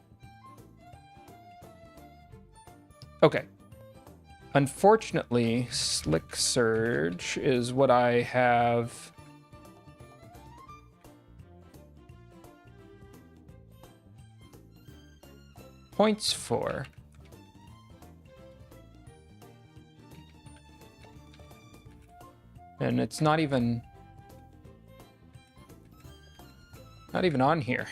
Okay. Unfortunately, Slick Surge is what I have points for. And it's not even on here.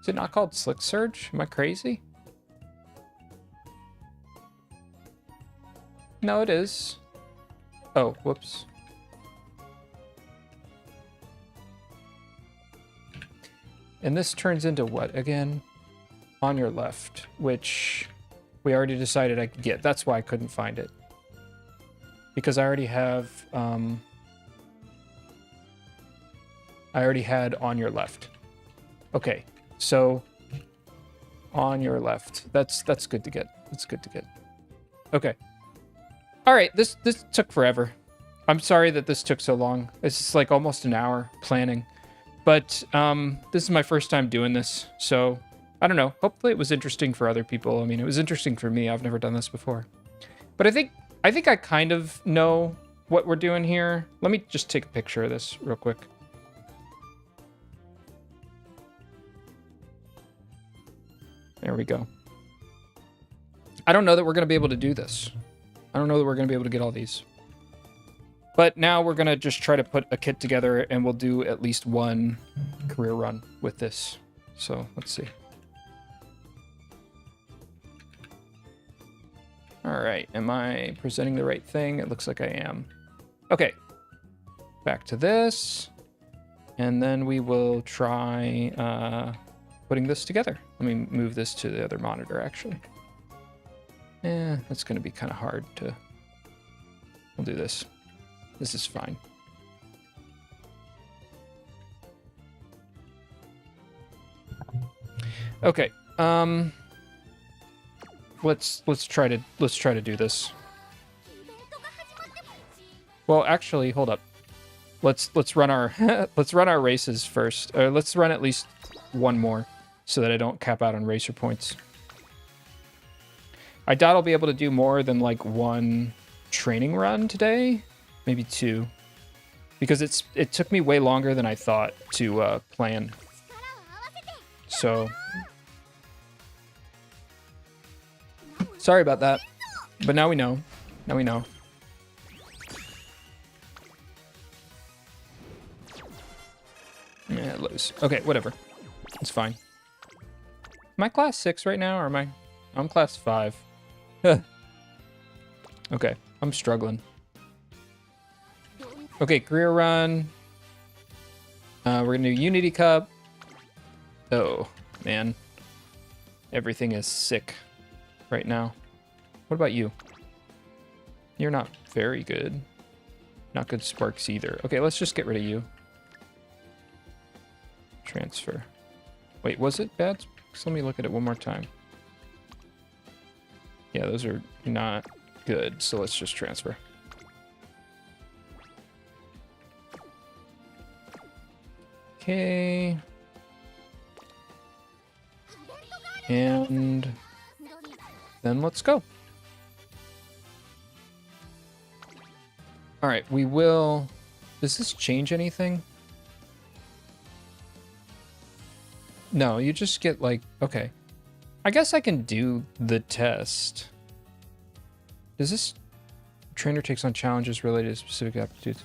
Is it not called Slick Surge? Am I crazy? No, it is. Oh, whoops. And this turns into what again? On your left, which we already decided I could get. That's why I couldn't find it. Because I already have, I already had on your left. Okay, so on your left. That's good to get. That's good to get. Okay. All right, this took forever. I'm sorry that this took so long. It's like almost an hour planning. But this is my first time doing this, so I don't know. Hopefully it was interesting for other people. I mean, it was interesting for me. I've never done this before. But I think I kind of know what we're doing here. Let me just take a picture of this real quick. There we go. I don't know that we're going to be able to do this. I don't know that we're going to be able to get all these. But now we're going to just try to put a kit together, and we'll do at least one career run with this. So let's see. All right, am I presenting the right thing? It looks like I am. Okay, back to this. And then we will try putting this together. Let me move this to the other monitor, actually. That's going to be kind of hard to... We'll do this. This is fine. Okay. Let's try to do this. Well, actually, hold up. Let's run our let's run our races first. Or let's run at least one more so that I don't cap out on racer points. I doubt I'll be able to do more than like one training run today, maybe two, because it took me way longer than I thought to plan. So sorry about that, but now we know. Now we know. Yeah, lose. Okay, whatever. It's fine. Am I class 6 right now, or am I... I'm class 5. Okay, I'm struggling. Okay, career run. We're gonna do Unity Cup. Oh, man. Everything is sick right now. What about you? You're not very good. Not good sparks either. Okay, let's just get rid of you. Transfer. Wait, was it bad sparks? Let me look at it one more time. Yeah, those are not good, so let's just transfer. Okay. And then let's go. All right, we will... Does this change anything? No, you just get like... Okay. I guess I can do the test. Does this... Trainer takes on challenges related to specific aptitudes.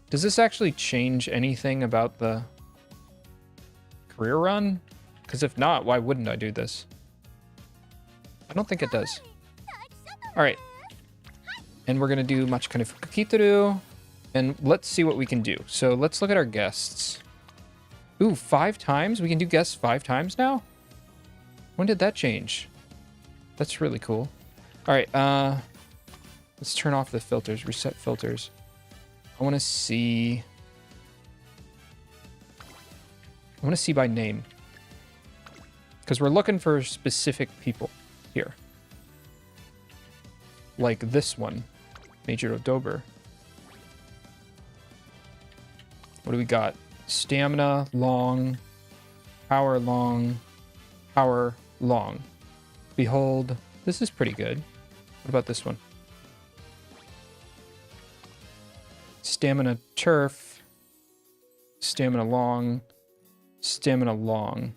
Does this actually change anything about the career run? Because if not, why wouldn't I do this? I don't think it does. All right. And we're going to do Matikanefukukitaru. And let's see what we can do. So let's look at our guests. Ooh, 5 times? We can do guests 5 times now? When did that change? That's really cool. All right, let's turn off the filters, reset filters. I want to see by name. Because we're looking for specific people here. Like this one, Major Dober. What do we got? Stamina, long, power, long, power, long. Behold, this is pretty good. What about this one? Stamina, turf, stamina, long, stamina, long.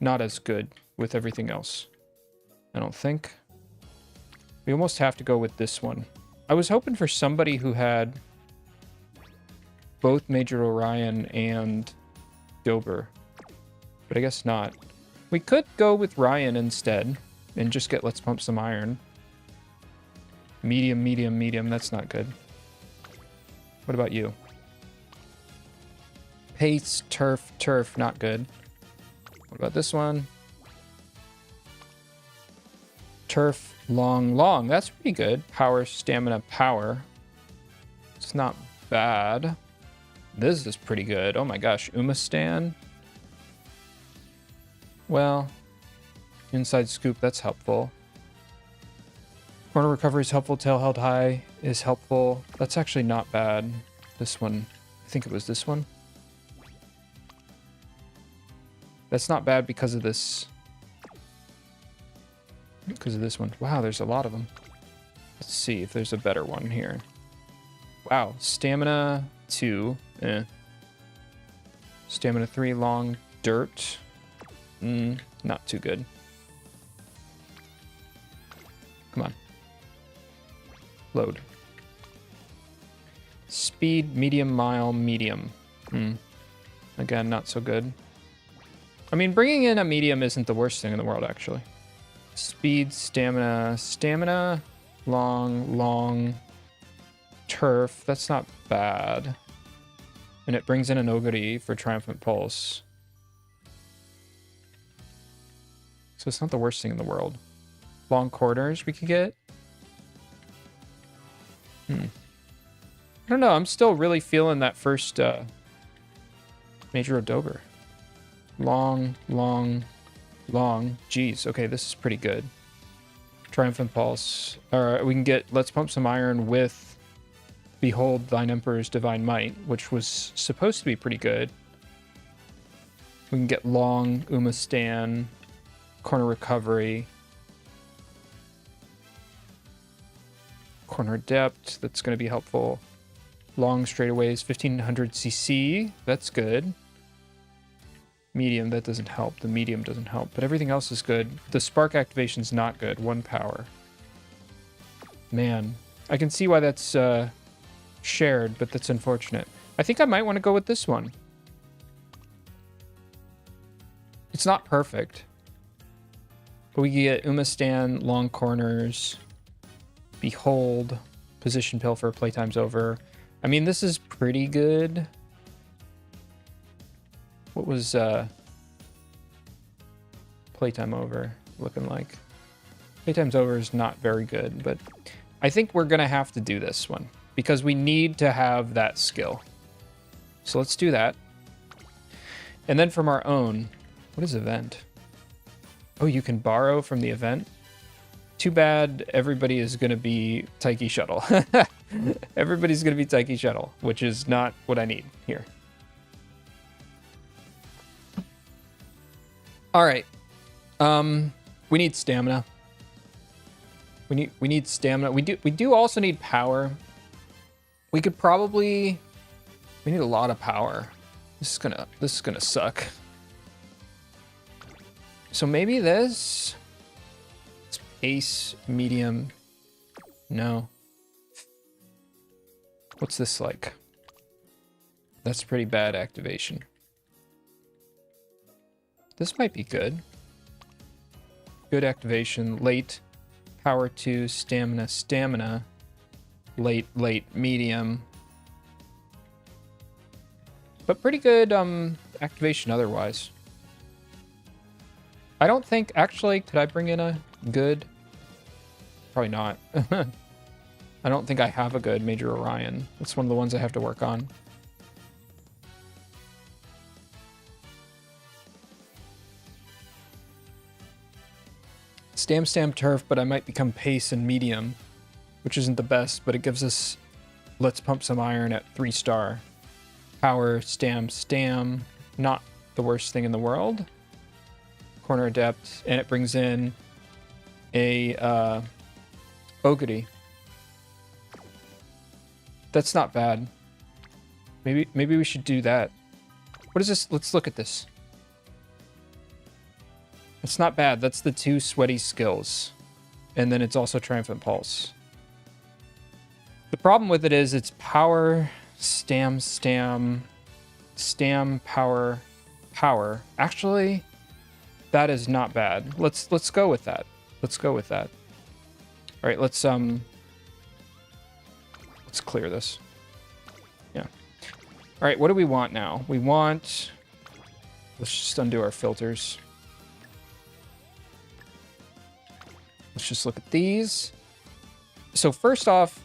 Not as good with everything else, I don't think. We almost have to go with this one. I was hoping for somebody who had both Major Orion and Dober, but I guess not. We could go with Ryan instead and just get Let's Pump Some Iron. Medium, medium, medium. That's not good. What about you? Pace, turf, turf. Not good. What about this one? Turf, long, long. That's pretty good. Power, stamina, power. It's not bad. This is pretty good. Oh my gosh. Umastan. Well, inside scoop, that's helpful. Corner recovery is helpful. Tail held high is helpful. That's actually not bad. This one, I think it was this one. That's not bad because of this. Because of this one. Wow, there's a lot of them. Let's see if there's a better one here. Wow, stamina 2. Stamina 3, long, dirt. Not too good. Come on. Load. speed, medium, mile, medium. Again, not so good. I mean, bringing in a medium isn't the worst thing in the world, actually. Speed, stamina, stamina, long, turf. That's not bad. And it brings in an Ogre for Triumphant Pulse. So it's not the worst thing in the world. Long corners we could get. I don't know. I'm still really feeling that first Major Odober. Long. Jeez. Okay, this is pretty good. Triumphant Pulse. Alright, we can get Let's Pump Some Iron with Behold Thine Emperor's Divine Might, which was supposed to be pretty good. We can get long, Umastan, Corner Recovery, Corner Depth, that's going to be helpful. Long straightaways, 1500 CC, that's good. Medium, that doesn't help. The medium doesn't help, but everything else is good. The spark activation's not good. 1 power. Man, I can see why that's shared, but that's unfortunate. I think I might want to go with this one. It's not perfect, but we get Umastan, long corners, Behold, position pilfer, playtime's over. I mean, this is pretty good. What was playtime over looking like? Playtime's over is not very good, but I think we're gonna have to do this one because we need to have that skill. So let's do that. And then from our own, what is event? Oh, you can borrow from the event? Too bad everybody is gonna be Taiki Shuttle. Everybody's gonna be Taiki Shuttle, which is not what I need here. All right. We need stamina. We need stamina. We do also need power. We could probably, we need a lot of power. This is gonna suck. So maybe this. It's pace, medium. No. What's this like? That's pretty bad activation. This might be good. Good activation. Late. Power 2. Stamina. Late. Medium. But pretty good activation otherwise. I don't think... Actually, could I bring in a good? Probably not. I don't think I have a good Major Orion. That's one of the ones I have to work on. Stam turf, but I might become pace and medium, which isn't the best, but it gives us Let's Pump Some Iron at 3-star. Power, stam, not the worst thing in the world. Corner Adept, and it brings in a Ogre. That's not bad. Maybe we should do that. What is this? Let's look at this. It's not bad. That's the 2 sweaty skills. And then it's also Triumphant Pulse. The problem with it is it's power, stam, power. Actually, that is not bad. Let's go with that. Let's go with that. All right, let's clear this. Yeah. All right, what do we want now? We want... Let's just undo our filters. Let's just look at these. So first off,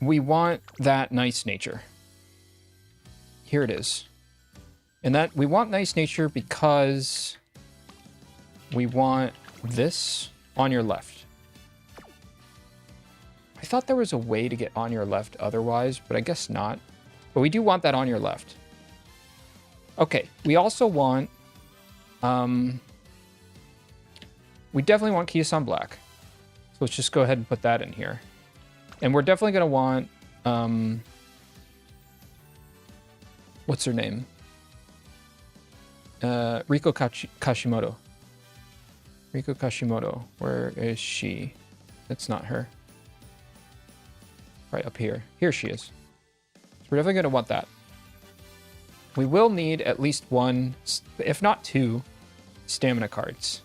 we want that nice nature. Here it is. And that we want nice nature because we want this on your left. I thought there was a way to get on your left otherwise, but I guess not. But we do want that on your left. Okay, we also want... we definitely want Kiyosan Black. So let's just go ahead and put that in here. And we're definitely going to want... what's her name? Riko Kashimoto. Riko Kashimoto. Where is she? That's not her. Probably up here. Here she is. So we're definitely going to want that. We will need at least one, if not two, stamina cards.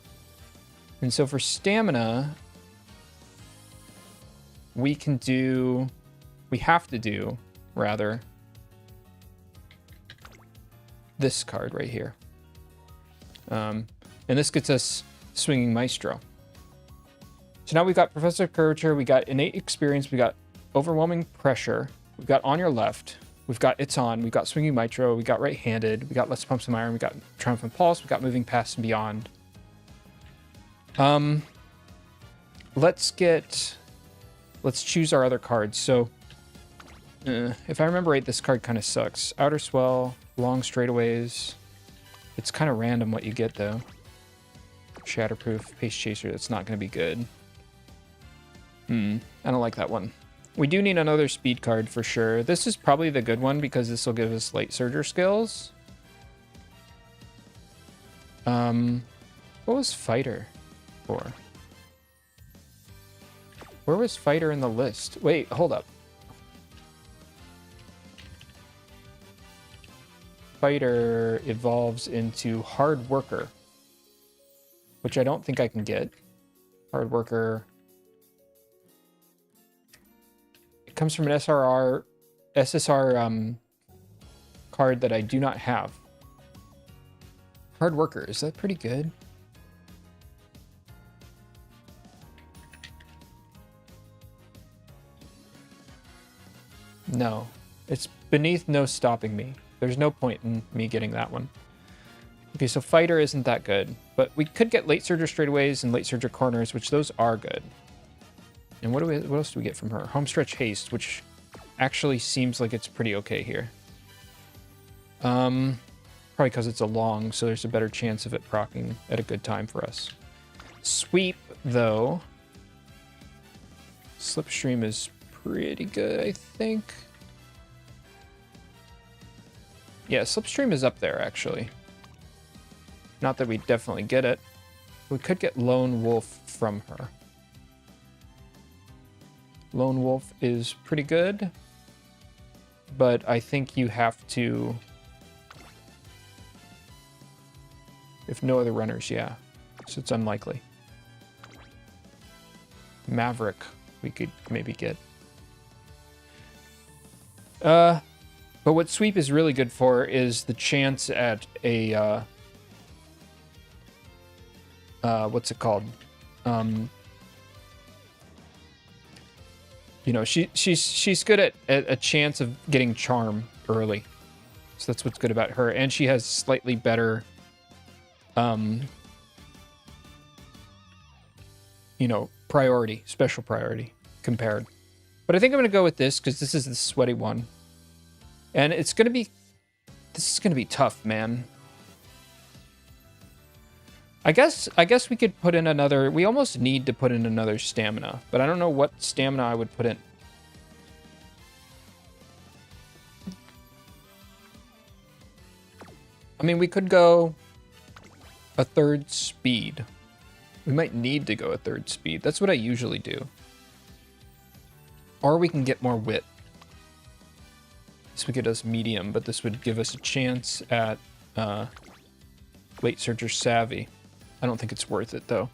And so for stamina, we have to do, rather, this card right here. And this gets us Swinging Maestro. So now we've got Professor Curvature, we got Innate Experience, we got Overwhelming Pressure, we've got On Your Left, we've got It's On, we've got Swinging Maestro, we got Right-Handed, we got Let's Pump Some Iron, we got Triumphant Pulse, we got Moving Past and Beyond. Let's choose our other cards. So, if I remember right, this card kind of sucks. Outer Swell, Long Straightaways. It's kind of random what you get, though. Shatterproof, Pace Chaser, that's not going to be good. I don't like that one. We do need another speed card for sure. This is probably the good one because this will give us Light Surger skills. What was Fighter for? Where was Fighter in the list? Wait, hold up. Fighter evolves into Hard Worker, which I don't think I can get. Hard Worker. It comes from an SSR card that I do not have. Hard Worker, is that pretty good? No, it's beneath no stopping me. There's no point in me getting that one. Okay, so Fighter isn't that good, but we could get Late Surger Straightaways and Late Surger Corners, which those are good. And what else do we get from her? Homestretch Haste, which actually seems like it's pretty okay here. Probably because it's a long, so there's a better chance of it proccing at a good time for us. Sweep, though. Slipstream is pretty good, I think. Yeah, Slipstream is up there, actually. Not that we definitely get it. We could get Lone Wolf from her. Lone Wolf is pretty good, but I think you have to... If no other runners, yeah. So it's unlikely. Maverick, we could maybe get. But what Sweep is really good for is the chance at a, what's it called? You know, she's good at a chance of getting Charm early. So that's what's good about her. And she has slightly better, you know, priority, special priority compared. But I think I'm going to go with this because this is the sweaty one. And it's going to be... This is going to be tough, man. I guess we could put in another... We almost need to put in another stamina. But I don't know what stamina I would put in. I mean, we could go a third speed. We might need to go a third speed. That's what I usually do. Or we can get more wit. This would get us medium, but this would give us a chance at Late Surger Savvy. I don't think it's worth it, though.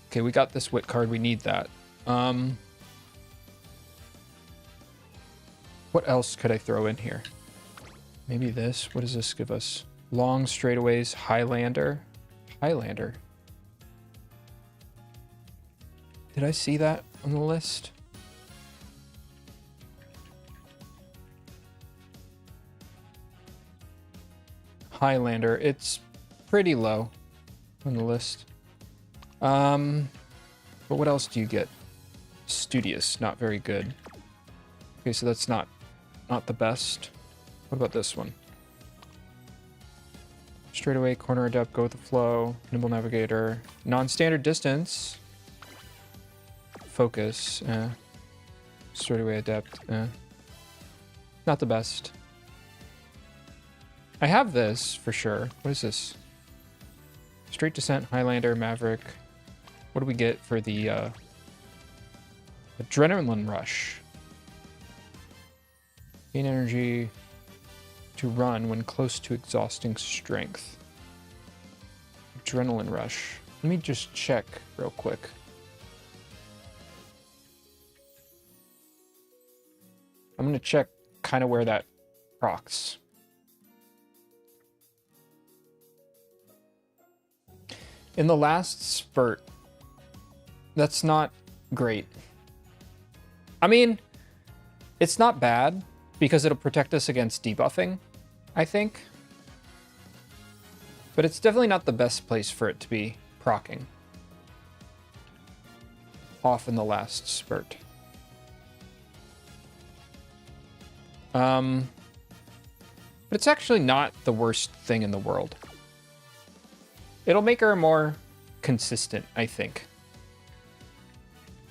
Okay, we got this wit card. We need that. What else could I throw in here? Maybe this. What does this give us? Long Straightaways, Highlander. Highlander. Did I see that on the list? Highlander. It's pretty low on the list. But what else do you get? Studious. Not very good. Okay, so that's not the best. What about this one? Straightaway, Corner Adept, Go with the Flow, Nimble Navigator, Non-Standard Distance, Focus, Straightaway Adept, not the best. I have this for sure. What is this? Straight Descent, Highlander, Maverick. What do we get for the Adrenaline Rush? Gain energy to run when close to exhausting strength. Adrenaline Rush. Let me just check real quick. I'm going to check kind of where that procs. In the last spurt, that's not great. I mean, it's not bad because it'll protect us against debuffing, I think. But it's definitely not the best place for it to be procking off in the last spurt. But it's actually not the worst thing in the world. It'll make her more consistent, I think.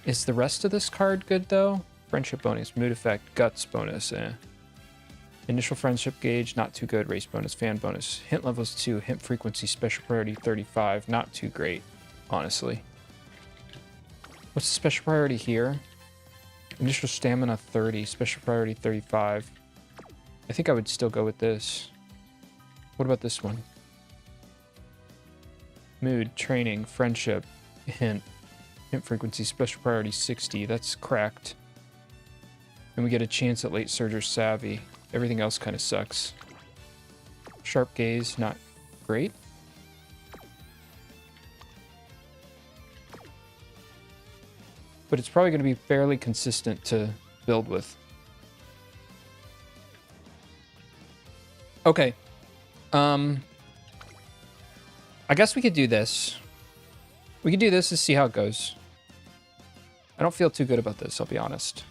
Is the rest of this card good, though? Friendship bonus, mood effect, guts bonus, Initial friendship gauge, not too good. Race bonus, fan bonus. Hint levels 2, hint frequency, special priority 35. Not too great, honestly. What's the special priority here? Initial stamina 30, special priority 35. I think I would still go with this. What about this one? Mood, training, friendship, hint frequency, special priority 60. That's cracked. And we get a chance at late surge or savvy. Everything else kind of sucks. Sharp gaze, not great. But it's probably going to be fairly consistent to build with. Okay. I guess we could do this. We could do this to see how it goes. I don't feel too good about this, I'll be honest.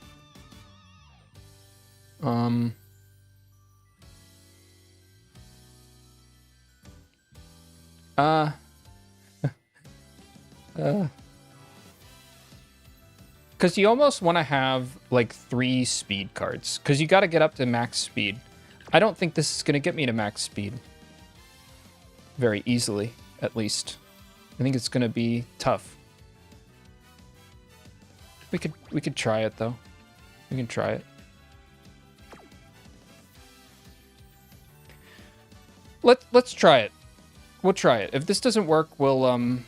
Because you almost want to have like 3 speed cards, because you got to get up to max speed. I don't think this is going to get me to max speed very easily, at least. I think it's going to be tough. We could try it though. We can try it. Let's try it. We'll try it. If this doesn't work, we'll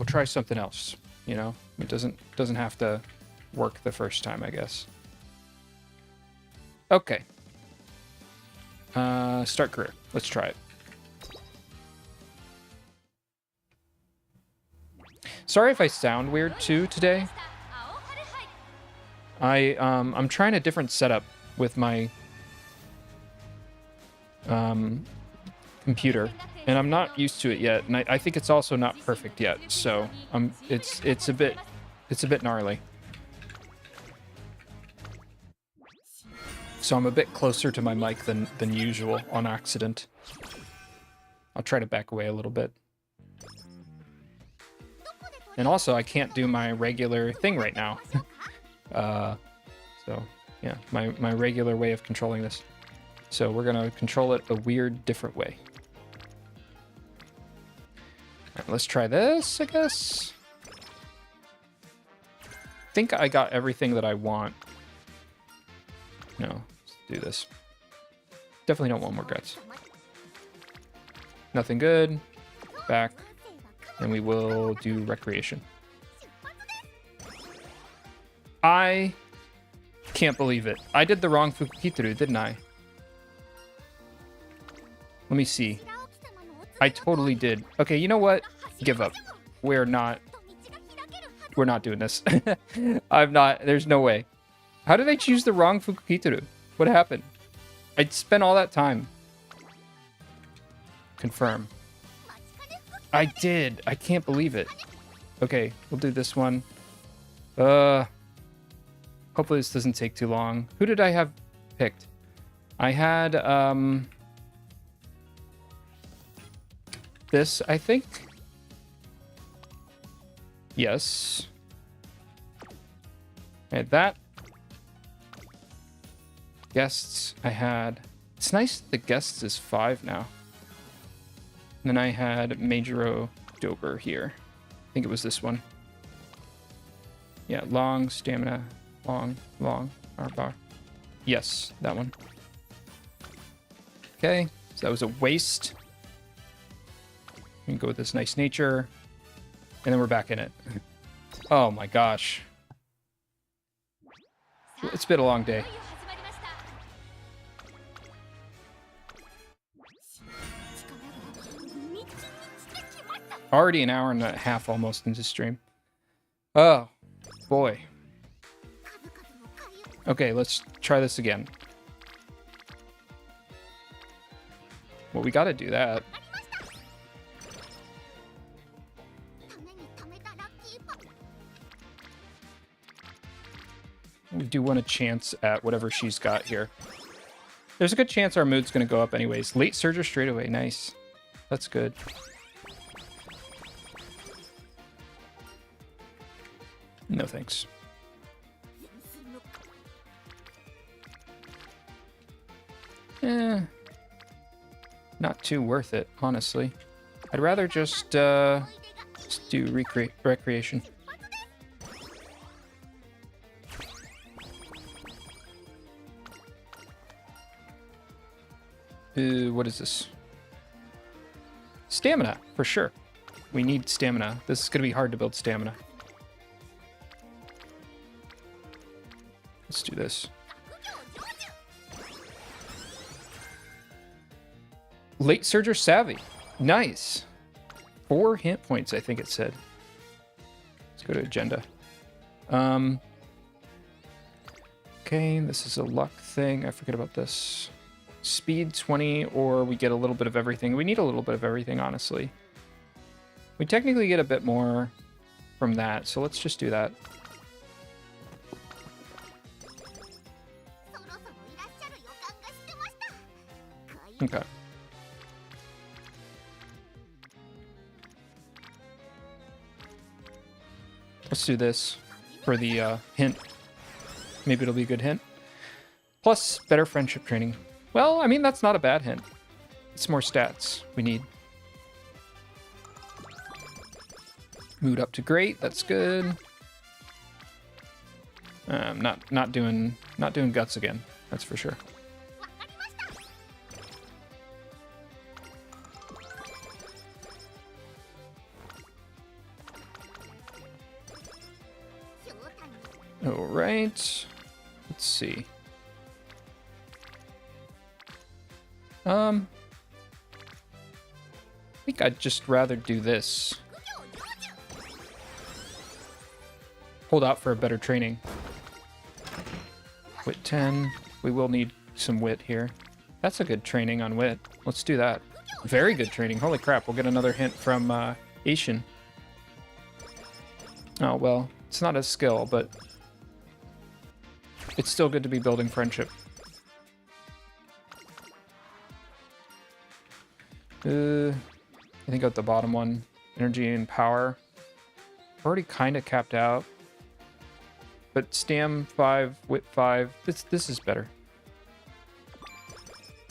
try something else, you know? It doesn't have to work the first time, I guess. Okay. Start career. Let's try it. Sorry if I sound weird too today. I'm trying a different setup with my computer, and I'm not used to it yet, and I think it's also not perfect yet, so it's a bit gnarly. So I'm a bit closer to my mic than usual on accident. I'll try to back away a little bit. And also, I can't do my regular thing right now. So yeah, my regular way of controlling this. So we're gonna control it a weird, different way. All right, let's try this, I guess. I think I got everything that I want. No, let's do this. Definitely don't want more guts. Nothing good. Back. And we will do recreation. I can't believe it. I did the wrong Fukukitaru, didn't I? Let me see. I totally did. Okay, you know what? Give up. We're not doing this. There's no way. How did I choose the wrong Fukukitaru? What happened? I spent all that time. Confirm. I did. I can't believe it. Okay, we'll do this one. Hopefully this doesn't take too long. Who did I have picked? I had, this, I think. Yes. I had that. Guests, I had... It's nice that the guests is 5 now. then I had Majuro Dober here. I think it was this one. Yeah, long, stamina, long, R-bar. Yes, that one. Okay, so that was a waste. We can go with this nice nature. And then we're back in it. Oh my gosh. It's been a long day. Already an hour and a half almost into stream. Oh, boy. Okay, let's try this again. Well, we gotta do that. We do want a chance at whatever she's got here. There's a good chance our mood's gonna go up anyways. Late surger straight away, nice. That's good. No thanks. Not too worth it, honestly. I'd rather just do recreation. What is this? Stamina, for sure. We need stamina. This is going to be hard to build stamina. Let's do this. Late Surger Savvy. Nice. 4 hit points, I think it said. Let's go to agenda. Okay, this is a luck thing. I forget about this. Speed 20, or we get a little bit of everything. We need a little bit of everything, honestly. We technically get a bit more from that, so let's just do that. Okay. Let's do this for the hint. Maybe it'll be a good hint. Plus, better friendship training. Well, I mean, that's not a bad hint. It's more stats we need. Mood up to great. That's good. Not doing guts again. That's for sure. All right. Let's see. I think I'd just rather do this. Hold out for a better training. Wit 10. We will need some wit here. That's a good training on wit. Let's do that. Very good training. Holy crap, we'll get another hint from Asian. Oh, well, it's not a skill, but it's still good to be building friendship. I think at the bottom one, energy and power. Already kind of capped out. But Stam 5, Wit 5, this is better.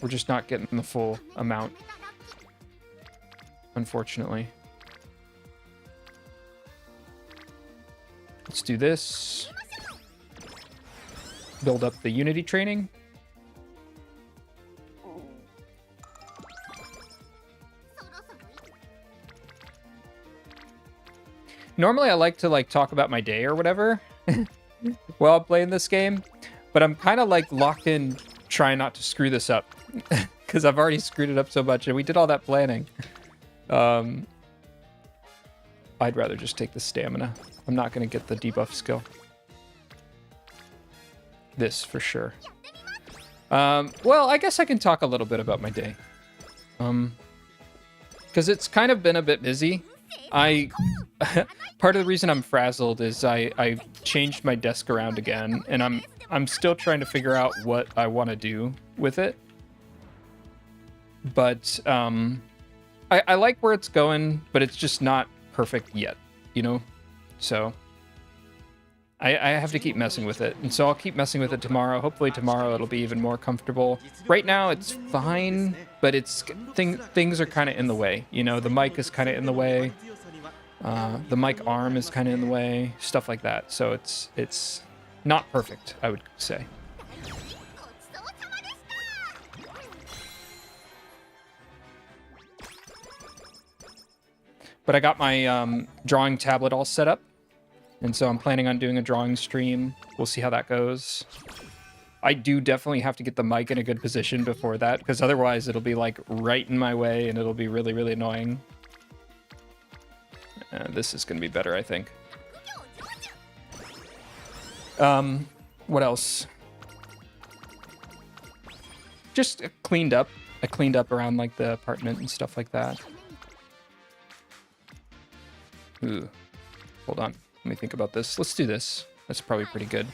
We're just not getting the full amount, unfortunately. Let's do this. Build up the Unity training. Normally I like to talk about my day or whatever while I'm playing this game, but I'm kind of locked in trying not to screw this up because I've already screwed it up so much and we did all that planning. I'd rather just take the stamina. I'm not going to get the debuff skill. This for sure. Well, I guess I can talk a little bit about my day. Because it's kind of been a bit busy. Part of the reason I'm frazzled is I changed my desk around again, and I'm still trying to figure out what I want to do with it. But I like where it's going, but it's just not perfect yet, you know? So I have to keep messing with it. And so I'll keep messing with it tomorrow. Hopefully tomorrow it'll be even more comfortable. Right now it's fine, but things are kind of in the way. You know, the mic is kind of in the way. The mic arm is kind of in the way. Stuff like that. So it's not perfect, I would say. But I got my drawing tablet all set up. And so I'm planning on doing a drawing stream. We'll see how that goes. I do definitely have to get the mic in a good position before that, because otherwise it'll be like right in my way and it'll be really, really annoying. This is going to be better, I think. What else? Just cleaned up. I cleaned up around like the apartment and stuff like that. Ooh, hold on. Let me think about this. Let's do this. That's probably pretty good.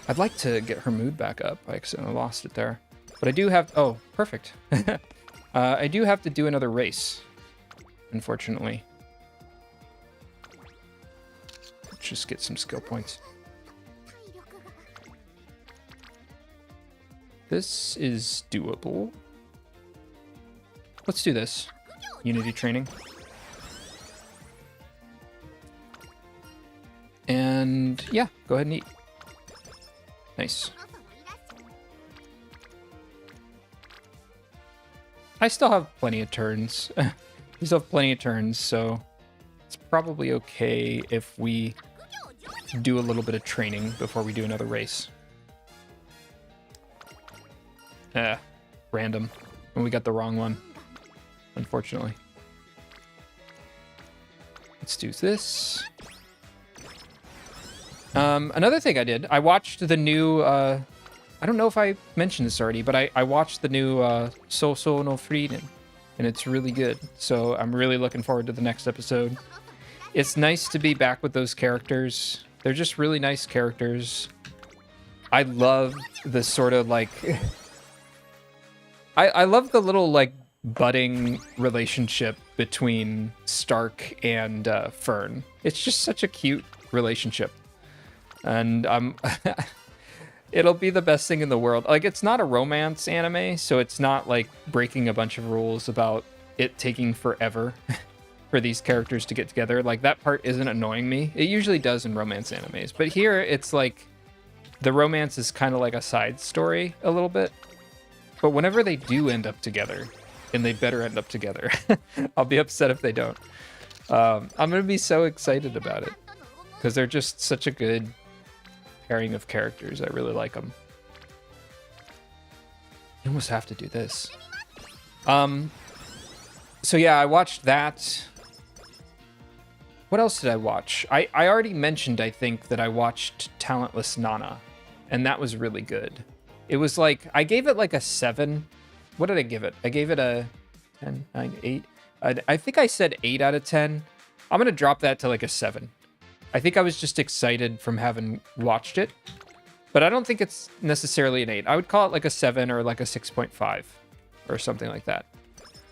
I'd like to get her mood back up. I accidentally lost it there. But I do have... Oh, perfect. I do have to do another race, unfortunately. Let's just get some skill points. This is doable. Let's do this. Unity training. And yeah, go ahead and eat. Nice. I still have plenty of turns. We still have plenty of turns, so it's probably okay if we do a little bit of training before we do another race. Random. And we got the wrong one, unfortunately. Let's do this. Another thing I did, I watched the new, I don't know if I mentioned this already, but I watched the new Sousou no Frieren, and it's really good. So I'm really looking forward to the next episode. It's nice to be back with those characters. They're just really nice characters. I love the sort of like... I love the little like budding relationship between Stark and Fern. It's just such a cute relationship. And it'll be the best thing in the world. Like, it's not a romance anime, so it's not like breaking a bunch of rules about it taking forever for these characters to get together. Like, that part isn't annoying me. It usually does in romance animes. But here, it's like the romance is kind of like a side story a little bit. But whenever they do end up together, and they better end up together, I'll be upset if they don't. I'm going to be so excited about it, because they're just such a good pairing of characters. I really like them. You almost have to do this. So yeah, I watched that. What else did I watch? I already mentioned, I think, that I watched Talentless Nana, and that was really good. It was like, I gave it like a 7. What did I give it? I gave it a 10, 9, 8. I think I said 8 out of 10. I'm going to drop that to like a 7. I think I was just excited from having watched it, but I don't think it's necessarily an 8. I would call it like a 7 or like a 6.5 or something like that.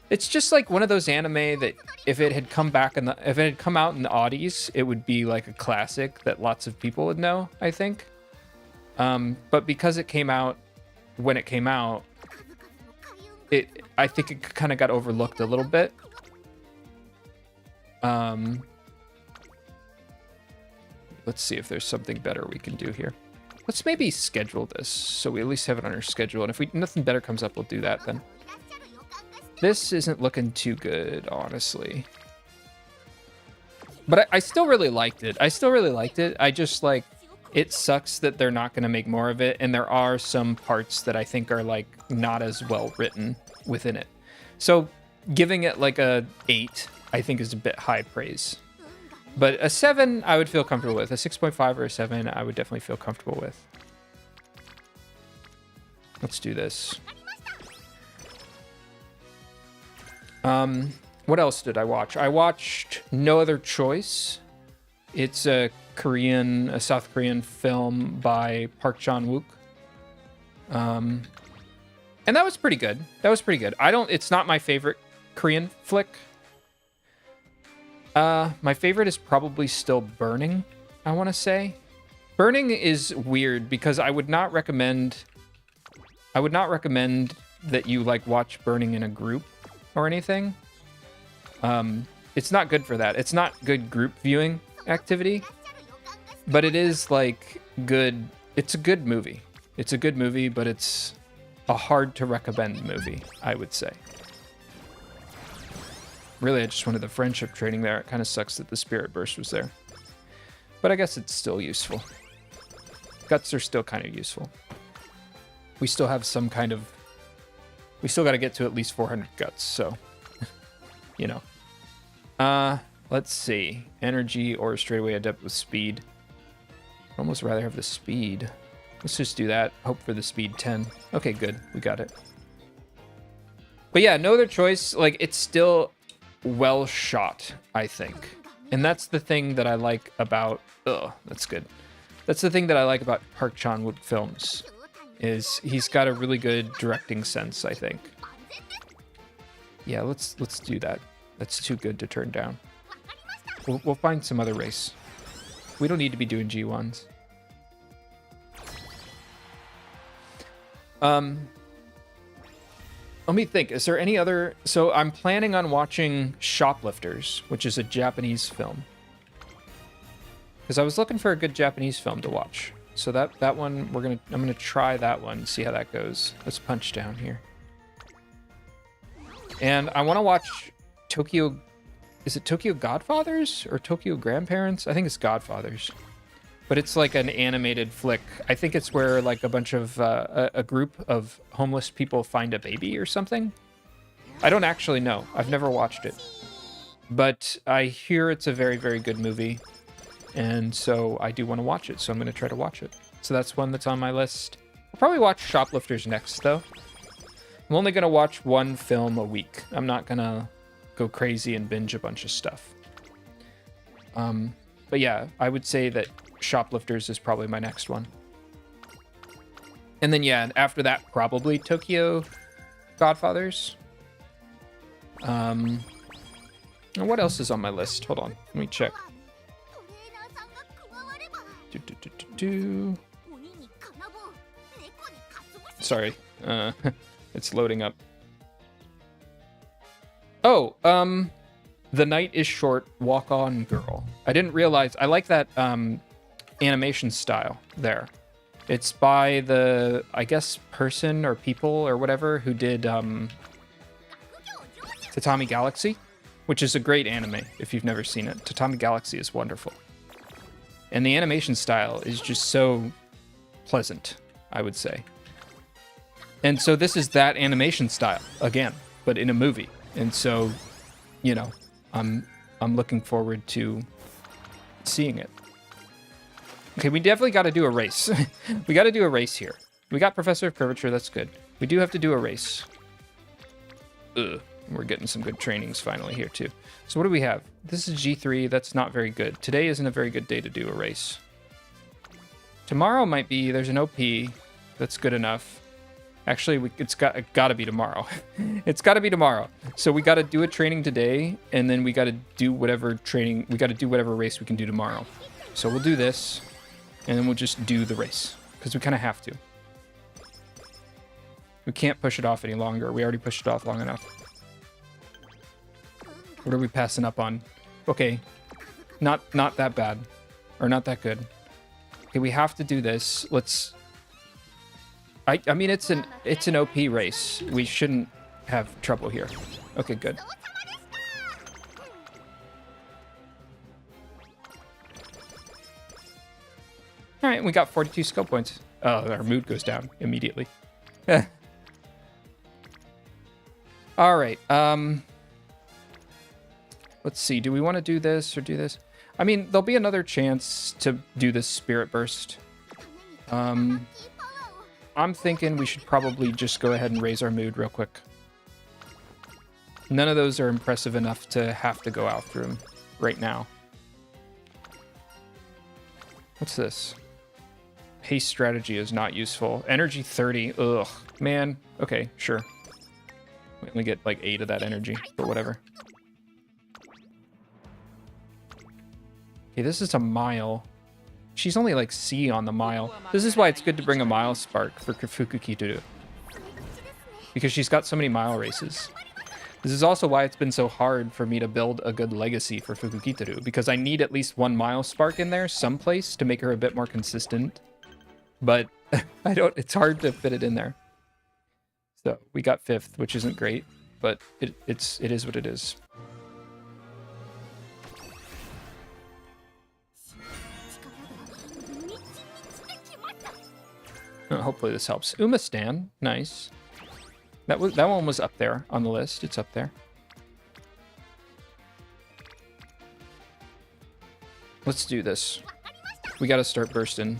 It's just like one of those anime that if it had come out in the Audies, it would be like a classic that lots of people would know, I think. But because it came out when it came out, I think it kind of got overlooked a little bit. Let's see if there's something better we can do here. Let's maybe schedule this so we at least have it on our schedule. And if nothing better comes up, we'll do that then. This isn't looking too good, honestly. But I still really liked it. I just like, it sucks that they're not going to make more of it. And there are some parts that I think are like not as well written within it. So giving it like a 8, I think is a bit high praise. But a 7, I would feel comfortable with. A 6.5 or a 7, I would definitely feel comfortable with. Let's do this. What else did I watch? I watched No Other Choice. It's a South Korean film by Park Chan-wook. And that was pretty good. It's not my favorite Korean flick. My favorite is probably still Burning, I want to say. Burning is weird because I would not recommend that you like watch Burning in a group or anything. It's not good for that. It's not good group viewing activity, but it is like good. It's a good movie. It's a good movie, but it's a hard to recommend movie, I would say. Really, I just wanted the friendship training there. It kind of sucks that the Spirit Burst was there. But I guess it's still useful. Guts are still kind of useful. We still have some kind of... We still got to get to at least 400 guts, so... you know. Let's see. Energy or straightaway adept with speed. I'd almost rather have the speed. Let's just do that. Hope for the speed 10. Okay, good. We got it. But yeah, no other choice. Like, it's still... well shot, I think. And that's the thing that I like about... Ugh, that's good. That's the thing that I like about Park Chan-wook films, is he's got a really good directing sense, I think. Yeah, let's do that. That's too good to turn down. We'll find some other race. We don't need to be doing G1s. Let me think. Is there any other... So I'm planning on watching Shoplifters, which is a Japanese film. Because I was looking for a good Japanese film to watch. So that one, I'm gonna try that one, see how that goes. Let's punch down here. And I want to watch Tokyo... Is it Tokyo Godfathers or Tokyo Grandparents? I think it's Godfathers. But it's like an animated flick. I think it's where like a bunch of a group of homeless people find a baby or something. I don't actually know. I've never watched it. But I hear it's a very, very good movie. And so I do want to watch it. So I'm going to try to watch it. So that's one that's on my list. I'll probably watch Shoplifters next, though. I'm only going to watch one film a week. I'm not going to go crazy and binge a bunch of stuff. But yeah, I would say that Shoplifters is probably my next one. And then, yeah, after that, probably Tokyo Godfathers. And what else is on my list? Hold on, let me check. Sorry, it's loading up. Oh, The Night is Short, Walk On Girl. I didn't realize, I like that animation style there. It's by the, I guess, person or people or whatever who did Tatami Galaxy, which is a great anime if you've never seen it. Tatami Galaxy is wonderful. And the animation style is just so pleasant, I would say. And so this is that animation style, again, but in a movie. And so, you know, I'm looking forward to seeing it. Okay, we definitely got to do a race. We got to do a race here. We got Professor of Curvature, that's good. We do have to do a race. Ugh, we're getting some good trainings finally here too. So what do we have? This is G3, that's not very good. Today isn't a very good day to do a race. Tomorrow might be, there's an OP that's good enough. Actually, it's got to be tomorrow. It's got to be tomorrow. So we got to do a training today, and then we got to do whatever training, we got to do whatever race we can do tomorrow. So we'll do this, and then we'll just do the race, because we kind of have to. We can't push it off any longer. We already pushed it off long enough. What are we passing up on? Okay, not that bad, or not that good. Okay, we have to do this. Let's... I mean, it's an OP race. We shouldn't have trouble here. Okay, good. All right, we got 42 skill points. Oh, our mood goes down immediately. All right. Let's see. Do we want to do this or do this? I mean, there'll be another chance to do this Spirit Burst. I'm thinking we should probably just go ahead and raise our mood real quick. None of those are impressive enough to have to go after him right now. What's this? Haste strategy is not useful. Energy 30. Ugh. Man. Okay, sure. We only get like 8 of that energy, but whatever. Okay, this is a mile. She's only like C on the mile. This is why it's good to bring a mile spark for Fukukitaru, because she's got so many mile races. This is also why it's been so hard for me to build a good legacy for Fukukitaru, because I need at least 1 mile spark in there someplace to make her a bit more consistent. But it's hard to fit it in there. So we got 5th, which isn't great, but it is what it is. Hopefully this helps. Umastan, nice. That one was up there on the list. It's up there. Let's do this. We gotta start bursting.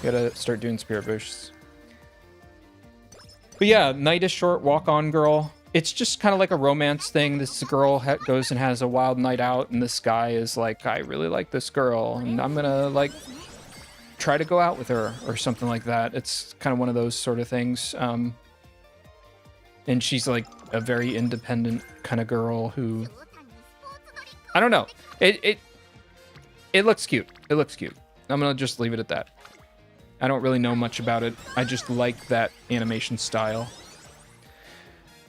We gotta start doing spirit bursts. But yeah, night is short, walk on girl. It's just kind of like a romance thing. This girl goes and has a wild night out, and this guy is like, I really like this girl, and I'm gonna like try to go out with her or something like that. It's kind of one of those sort of things. And she's like a very independent kind of girl who, I don't know. It looks cute. It looks cute. I'm gonna just leave it at that. I don't really know much about it. I just like that animation style.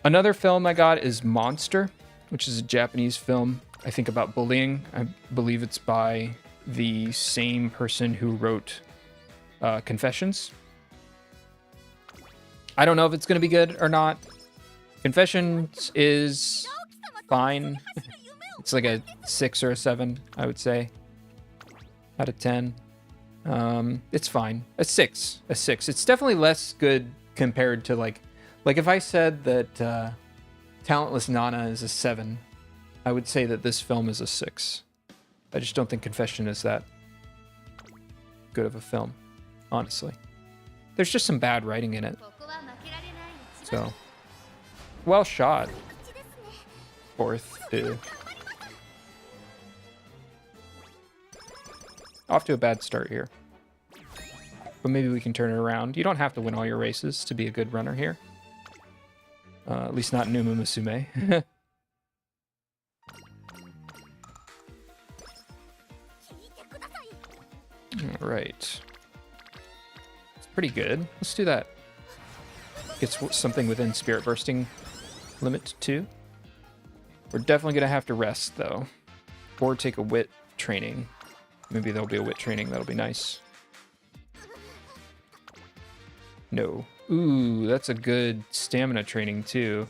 Another film I got is Monster, which is a Japanese film, I think, about bullying. I believe it's by the same person who wrote Confessions. I don't know if it's going to be good or not. Confessions is fine. It's like a 6 or a 7, I would say, out of 10. It's fine. A 6. A 6. It's definitely less good compared to like if I said that Talentless Nana is a 7, I would say that this film is a 6. I just don't think Confession is that good of a film, honestly. There's just some bad writing in it. So, well shot. 4th. Ew. Off to a bad start here. But maybe we can turn it around. You don't have to win all your races to be a good runner here. At least not in Umamusume. All right. It's pretty good. Let's do that. Gets something within Spirit Bursting limit 2. We're definitely going to have to rest, though. Or take a wit training. Maybe there'll be a wit training. That'll be nice. No. Ooh, that's a good stamina training, too.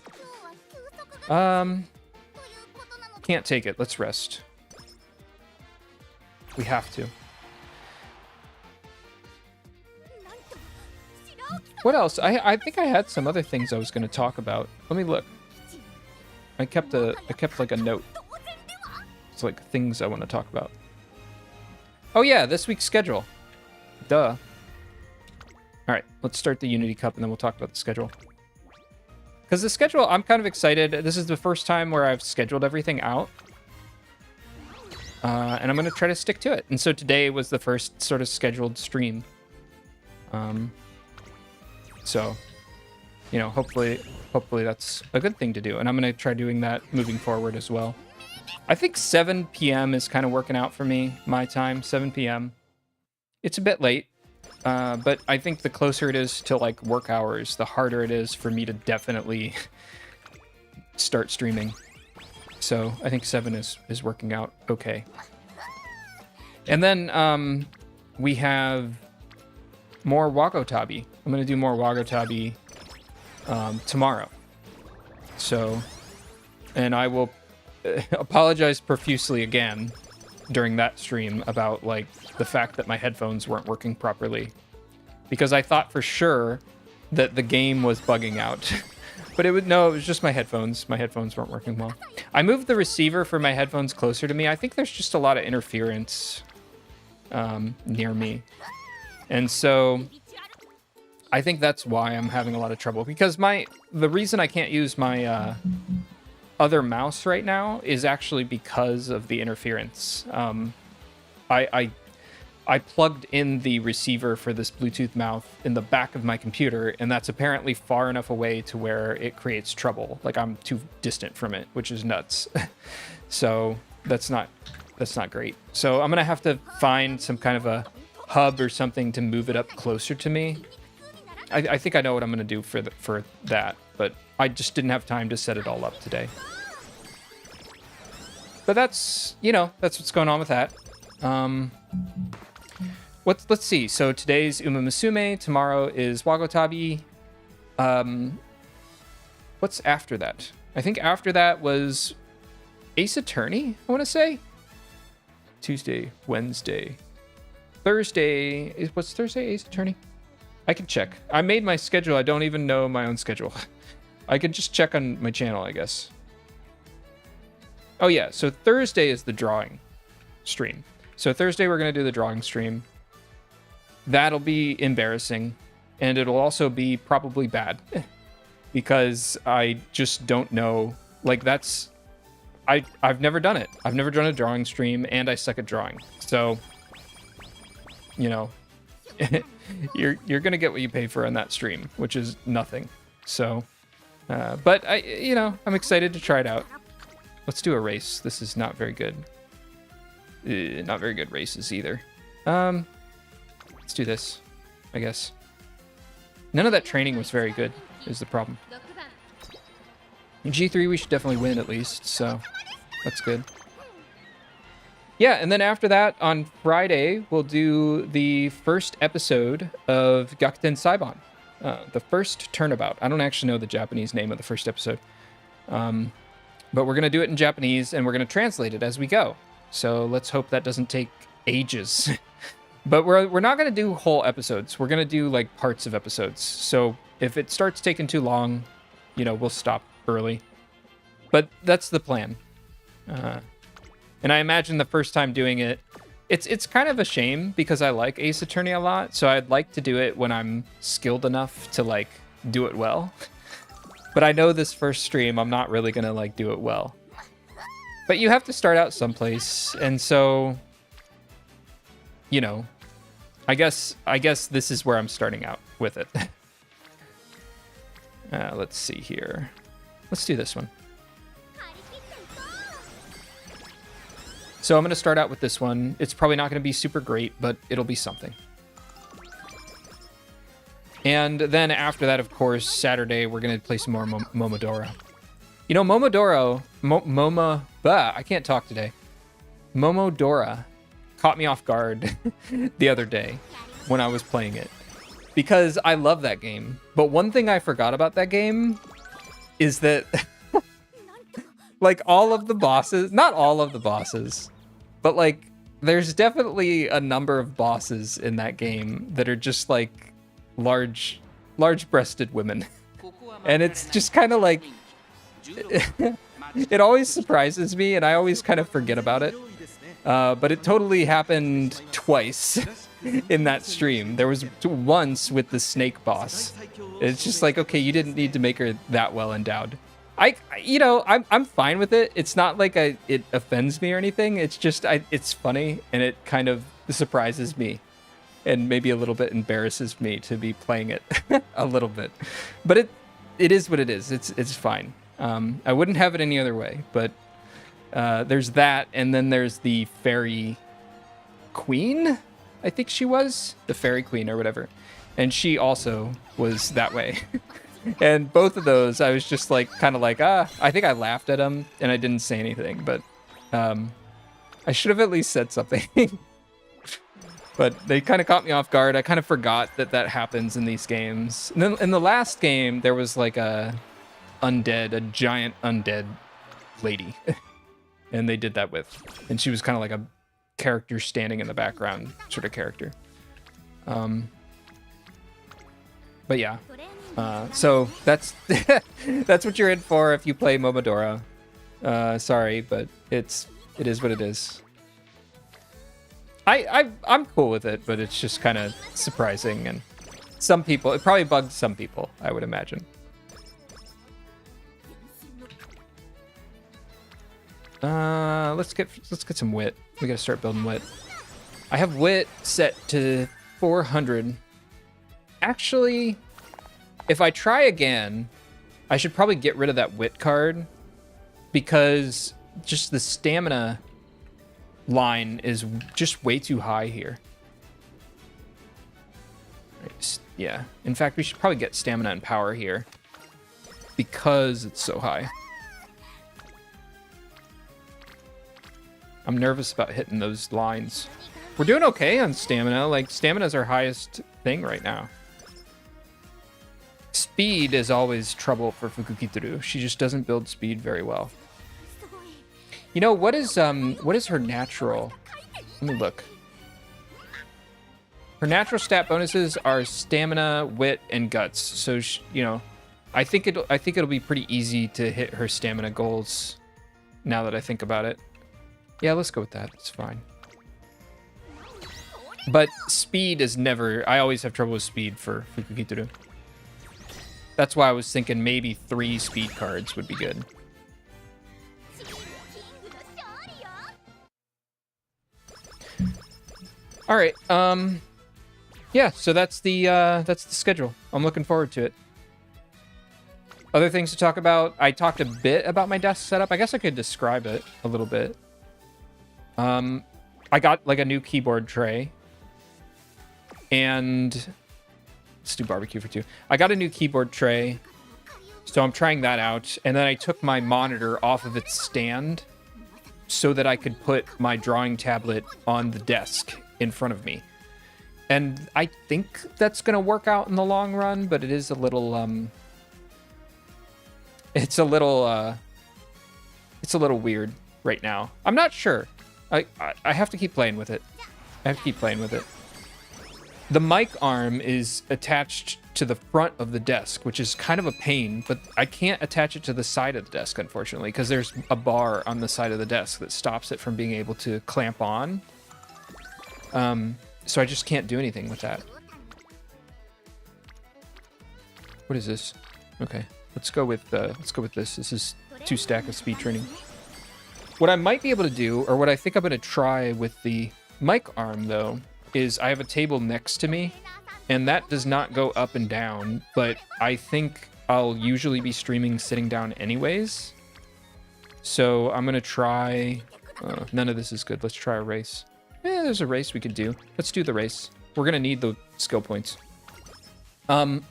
Can't take it. Let's rest. We have to. What else? I think I had some other things I was going to talk about. Let me look. I kept like a note. It's like things I want to talk about. Oh yeah, this week's schedule. Duh. All right, let's start the Unity Cup and then we'll talk about the schedule. Because the schedule, I'm kind of excited. This is the first time where I've scheduled everything out. And I'm going to try to stick to it. And so today was the first sort of scheduled stream. So, you know, hopefully that's a good thing to do. And I'm going to try doing that moving forward as well. I think 7 p.m. is kind of working out for me, my time, 7 p.m. It's a bit late, but I think the closer it is to like work hours, the harder it is for me to definitely start streaming. So I think 7 is working out okay. And then we have more Wagotabi. I'm going to do more Wagotabi tomorrow. So, and I will apologize profusely again during that stream about like the fact that my headphones weren't working properly, because I thought for sure that the game was bugging out. But it was just my headphones. My headphones weren't working well. I moved the receiver for my headphones closer to me. I think there's just a lot of interference near me. And so I think that's why I'm having a lot of trouble, because the reason I can't use my other mouse right now is actually because of the interference. I plugged in the receiver for this Bluetooth mouse in the back of my computer, and that's apparently far enough away to where it creates trouble. Like I'm too distant from it, which is nuts. So that's not That's not great. So I'm gonna have to find some kind of a hub or something to move it up closer to me. I think I know what I'm gonna do for that, but I just didn't have time to set it all up today. But that's, you know, that's what's going on with that. Let's see. So today's Umamusume, tomorrow is Wagotabi. What's after that? I think after that was Ace Attorney, I want to say. Tuesday, Wednesday, Thursday. What's Thursday? Ace Attorney? I can check. I made my schedule. I don't even know my own schedule. I can just check on my channel, I guess. Oh yeah, so Thursday is the drawing stream. So Thursday we're going to do the drawing stream. That'll be embarrassing, and it'll also be probably bad because I just don't know. Like, that's I've never done it. I've never done a drawing stream, and I suck at drawing. So, you know, you're gonna get what you pay for on that stream, which is nothing. So, but I'm excited to try it out. Let's do a race. This is not very good. Not very good races either. Let's do this, I guess. None of that training was very good, is the problem. In G3, we should definitely win at least, so that's good. Yeah, and then after that, on Friday, we'll do the first episode of Gakuten Saiban. The first turnabout. I don't actually know the Japanese name of the first episode. But we're going to do it in Japanese, and we're going to translate it as we go. So let's hope that doesn't take ages. But we're not going to do whole episodes. We're going to do, like, parts of episodes. So if it starts taking too long, you know, we'll stop early. But that's the plan. And I imagine the first time doing it, it's kind of a shame because I like Ace Attorney a lot. So I'd like to do it when I'm skilled enough to, like, do it well. But I know this first stream, I'm not really going to, like, do it well. But you have to start out someplace. And so, you know, I guess this is where I'm starting out with it. Let's see here. Let's do this one. So I'm going to start out with this one. It's probably not going to be super great, but it'll be something. And then after that, of course, Saturday, we're going to play some more Momodora. You know, Momodora, I can't talk today. Momodora caught me off guard the other day when I was playing it. Because I love that game. But one thing I forgot about that game is that, like, all of the bosses, not all of the bosses, but, like, there's definitely a number of bosses in that game that are just, like, large-breasted women. And it's just kind of like, it always surprises me, and I always kind of forget about it. But it totally happened twice in that stream. There was once with the snake boss. It's just like, okay, you didn't need to make her that well endowed. I'm fine with it. It's not like it offends me or anything. It's just, it's funny, and it kind of surprises me. And maybe a little bit embarrasses me to be playing it a little bit. But it is what it is. It's fine. I wouldn't have it any other way, but there's that, and then there's the fairy queen, I think she was. The fairy queen or whatever. And she also was that way. And both of those, I was just like, kind of like, I think I laughed at them, and I didn't say anything, but I should have at least said something. But they kind of caught me off guard. I kind of forgot that happens in these games. And then in the last game, there was like a giant undead lady. And they did that with. And she was kind of like a character standing in the background sort of character. But yeah. So that's that's what you're in for if you play Momodora. Sorry, but it is what it is. I'm cool with it, but it's just kind of surprising, and some people, it probably bugged some people, I would imagine. Let's get some wit. We gotta start building wit. I have wit set to 400. Actually, if I try again, I should probably get rid of that wit card, because just the stamina line is just way too high here. Yeah. In fact, we should probably get stamina and power here because it's so high. I'm nervous about hitting those lines. We're doing okay on stamina. Like, stamina is our highest thing right now. Speed is always trouble for Fukukitaru. She just doesn't build speed very well. You know, what is her natural? Let me look. Her natural stat bonuses are stamina, wit, and guts. So, you know, I think it'll be pretty easy to hit her stamina goals now that I think about it. Yeah, let's go with that. It's fine. But speed is never... I always have trouble with speed for Fukukitaru. That's why I was thinking maybe 3 speed cards would be good. All right. Yeah, so that's the schedule. I'm looking forward to it. Other things to talk about. I talked a bit about my desk setup. I guess I could describe it a little bit. I got like a new keyboard tray. And let's do barbecue for 2. I got a new keyboard tray. So I'm trying that out. And then I took my monitor off of its stand so that I could put my drawing tablet on the desk in front of me. And I think that's going to work out in the long run, but it is a little, it's a little weird right now. I'm not sure. I have to keep playing with it. I have to keep playing with it. The mic arm is attached to the front of the desk, which is kind of a pain, but I can't attach it to the side of the desk, unfortunately, because there's a bar on the side of the desk that stops it from being able to clamp on. So I just can't do anything with that. What is this? Okay, let's go with this. This is 2 stack of speed training. What I might be able to do, or what I think I'm going to try with the mic arm, though, is I have a table next to me, and that does not go up and down, but I think I'll usually be streaming sitting down anyways. So I'm going to try... none of this is good. Let's try a race. Yeah, there's a race we could do. Let's do the race. We're going to need the skill points. So I'm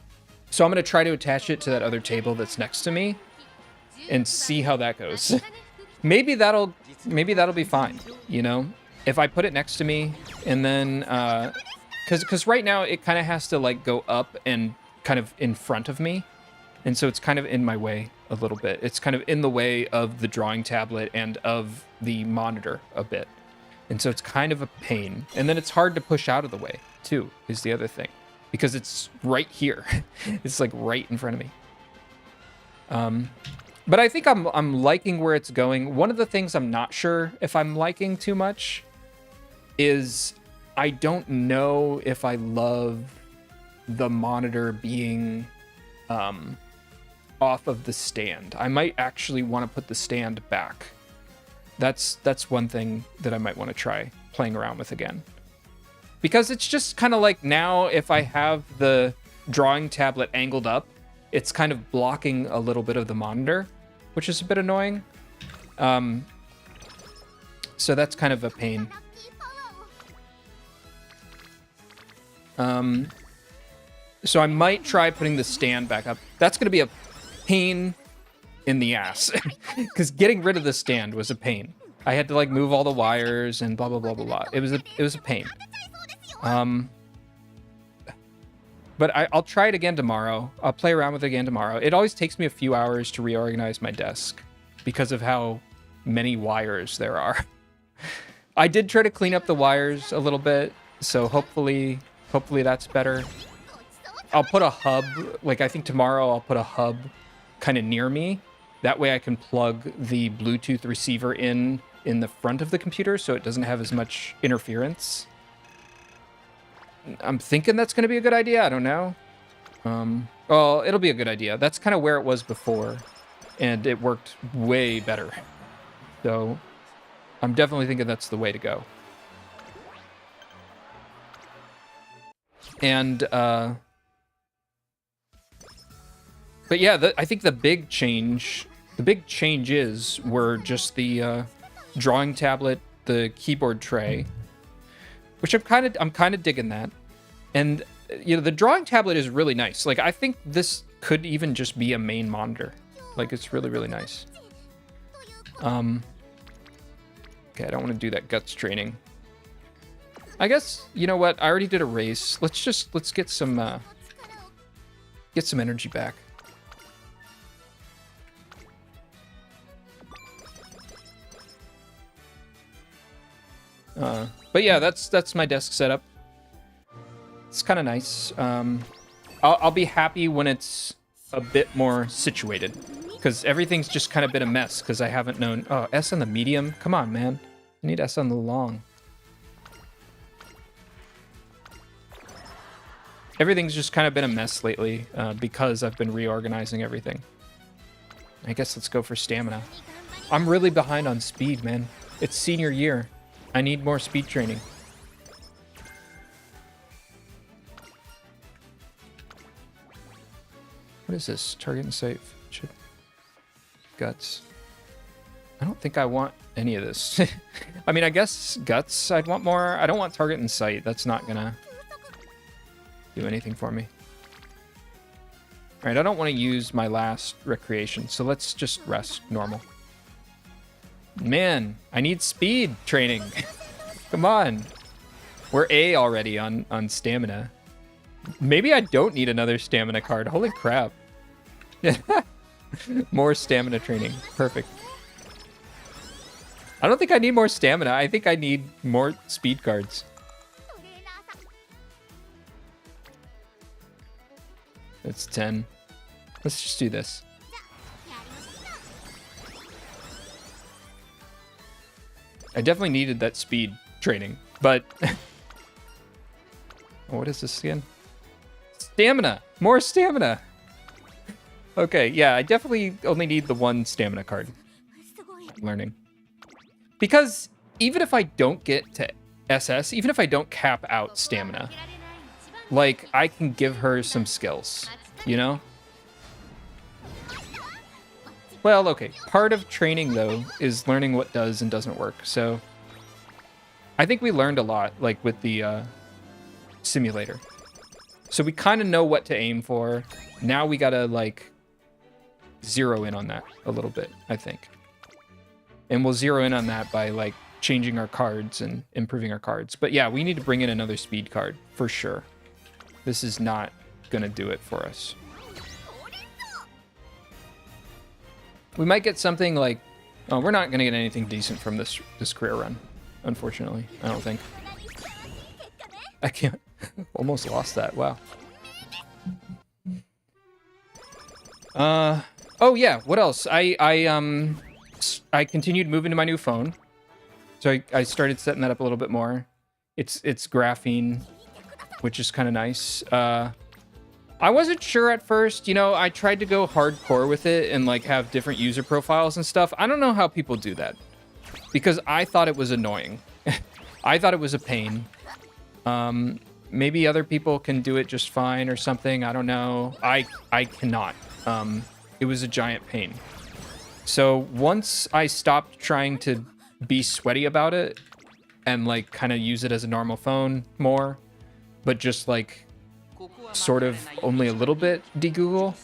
going to try to attach it to that other table that's next to me and see how that goes. Maybe that'll be fine, you know? If I put it next to me and then, because right now it kind of has to like go up and kind of in front of me. And so it's kind of in my way a little bit. It's kind of in the way of the drawing tablet and of the monitor a bit. And so it's kind of a pain. And then it's hard to push out of the way too, is the other thing, because it's right here. It's like right in front of me. But I think I'm liking where it's going. One of the things I'm not sure if I'm liking too much is I don't know if I love the monitor being off of the stand. I might actually want to put the stand back. That's one thing that I might want to try playing around with again. Because it's just kind of like now if I have the drawing tablet angled up, it's kind of blocking a little bit of the monitor, which is a bit annoying. So that's kind of a pain. So I might try putting the stand back up. That's going to be a pain in the ass because getting rid of the stand was a pain. I had to like move all the wires and blah, blah, blah, blah, blah. It was a pain. But I'll try it again tomorrow. I'll play around with it again tomorrow. It always takes me a few hours to reorganize my desk because of how many wires there are. I did try to clean up the wires a little bit, so hopefully that's better. I'll put a hub, like I think tomorrow I'll put a hub kind of near me. That way I can plug the Bluetooth receiver in the front of the computer so it doesn't have as much interference. I'm thinking that's going to be a good idea. I don't know. Well, it'll be a good idea. That's kind of where it was before, and it worked way better. So I'm definitely thinking that's the way to go. And, but yeah, I think the big changes were just the drawing tablet, the keyboard tray, which I'm kind of digging that. And you know, the drawing tablet is really nice. Like, I think this could even just be a main monitor. Like, it's really, really nice. Okay, I don't want to do that guts training. I guess, you know what? I already did a race. Let's get some energy back. But yeah, that's my desk setup. It's kind of nice. I'll be happy when it's a bit more situated, because everything's just kind of been a mess because I haven't known. Oh, S on the medium? Come on, man. I need S on the long. Everything's just kind of been a mess lately because I've been reorganizing everything. I guess let's go for stamina. I'm really behind on speed, man. It's senior year. I need more speed training. What is this? Target and sight. Guts. I don't think I want any of this. I mean, I guess guts I'd want more. I don't want target and sight. That's not gonna do anything for me. All right, I don't want to use my last recreation, so let's just rest normal. Man, I need speed training. Come on. We're A already on stamina. Maybe I don't need another stamina card. Holy crap. More stamina training. Perfect. I don't think I need more stamina. I think I need more speed cards. It's 10. Let's just do this. I definitely needed that speed training, but... What is this again? Stamina! More stamina! Okay, yeah, I definitely only need the one stamina card. Learning. Because even if I don't get to SS, even if I don't cap out stamina, like, I can give her some skills, you know? Well, okay, part of training, though, is learning what does and doesn't work, so... I think we learned a lot, like, with the simulator. So we kind of know what to aim for. Now we gotta, like, zero in on that a little bit, I think. And we'll zero in on that by, like, changing our cards and improving our cards. But yeah, we need to bring in another speed card, for sure. This is not gonna do it for us. We might get something like... Oh, we're not gonna get anything decent from this career run, unfortunately. I don't think. I can't... Almost lost that. Wow. Oh yeah, what else? I continued moving to my new phone. So I started setting that up a little bit more. It's graphene, which is kind of nice. I wasn't sure at first, you know, I tried to go hardcore with it and like have different user profiles and stuff. I don't know how people do that because I thought it was annoying. I thought it was a pain. Maybe other people can do it just fine or something. I don't know. I cannot. It was a giant pain. So once I stopped trying to be sweaty about it and like kind of use it as a normal phone more, but just like sort of only a little bit de-Google,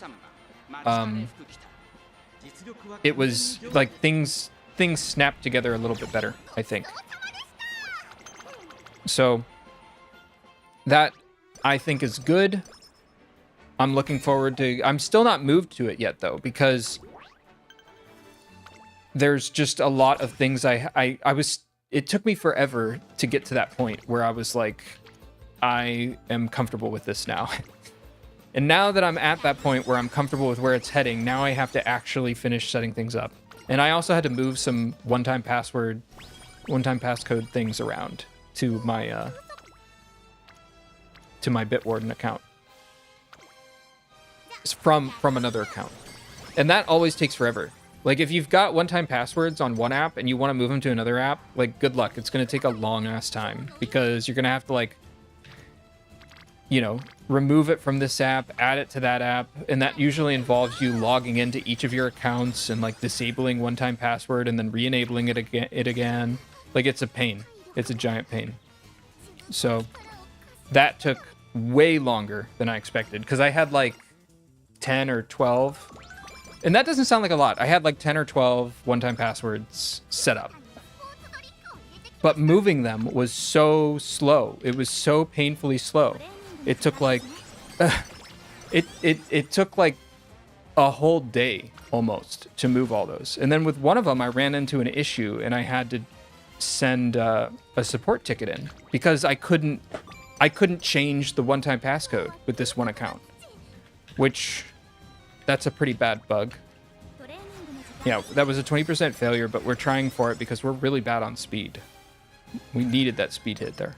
it was like things snapped together a little bit better, I think. So that I think is good. I'm looking forward to... I'm still not moved to it yet, though, because there's just a lot of things I was... It took me forever to get to that point where I was like, I am comfortable with this now. And now that I'm at that point where I'm comfortable with where it's heading, now I have to actually finish setting things up. And I also had to move some one-time passcode things around to my Bitwarden account. From another account. And that always takes forever. Like, if you've got one-time passwords on one app and you want to move them to another app, like, good luck. It's going to take a long-ass time because you're going to have to, like, you know, remove it from this app, add it to that app, and that usually involves you logging into each of your accounts and, like, disabling one-time password and then re-enabling it again. Like, it's a pain. It's a giant pain. So that took way longer than I expected, because I had like 10 or 12, and that doesn't sound like a lot. I had like 10 or 12 one-time passwords set up, but moving them was so slow. It was so painfully slow. It took like it took like a whole day almost to move all those. And then with one of them, I ran into an issue and I had to send a support ticket in because I couldn't change the one-time passcode with this one account, which that's a pretty bad bug. Yeah, that was a 20% failure, but we're trying for it because we're really bad on speed. We needed that speed hit there.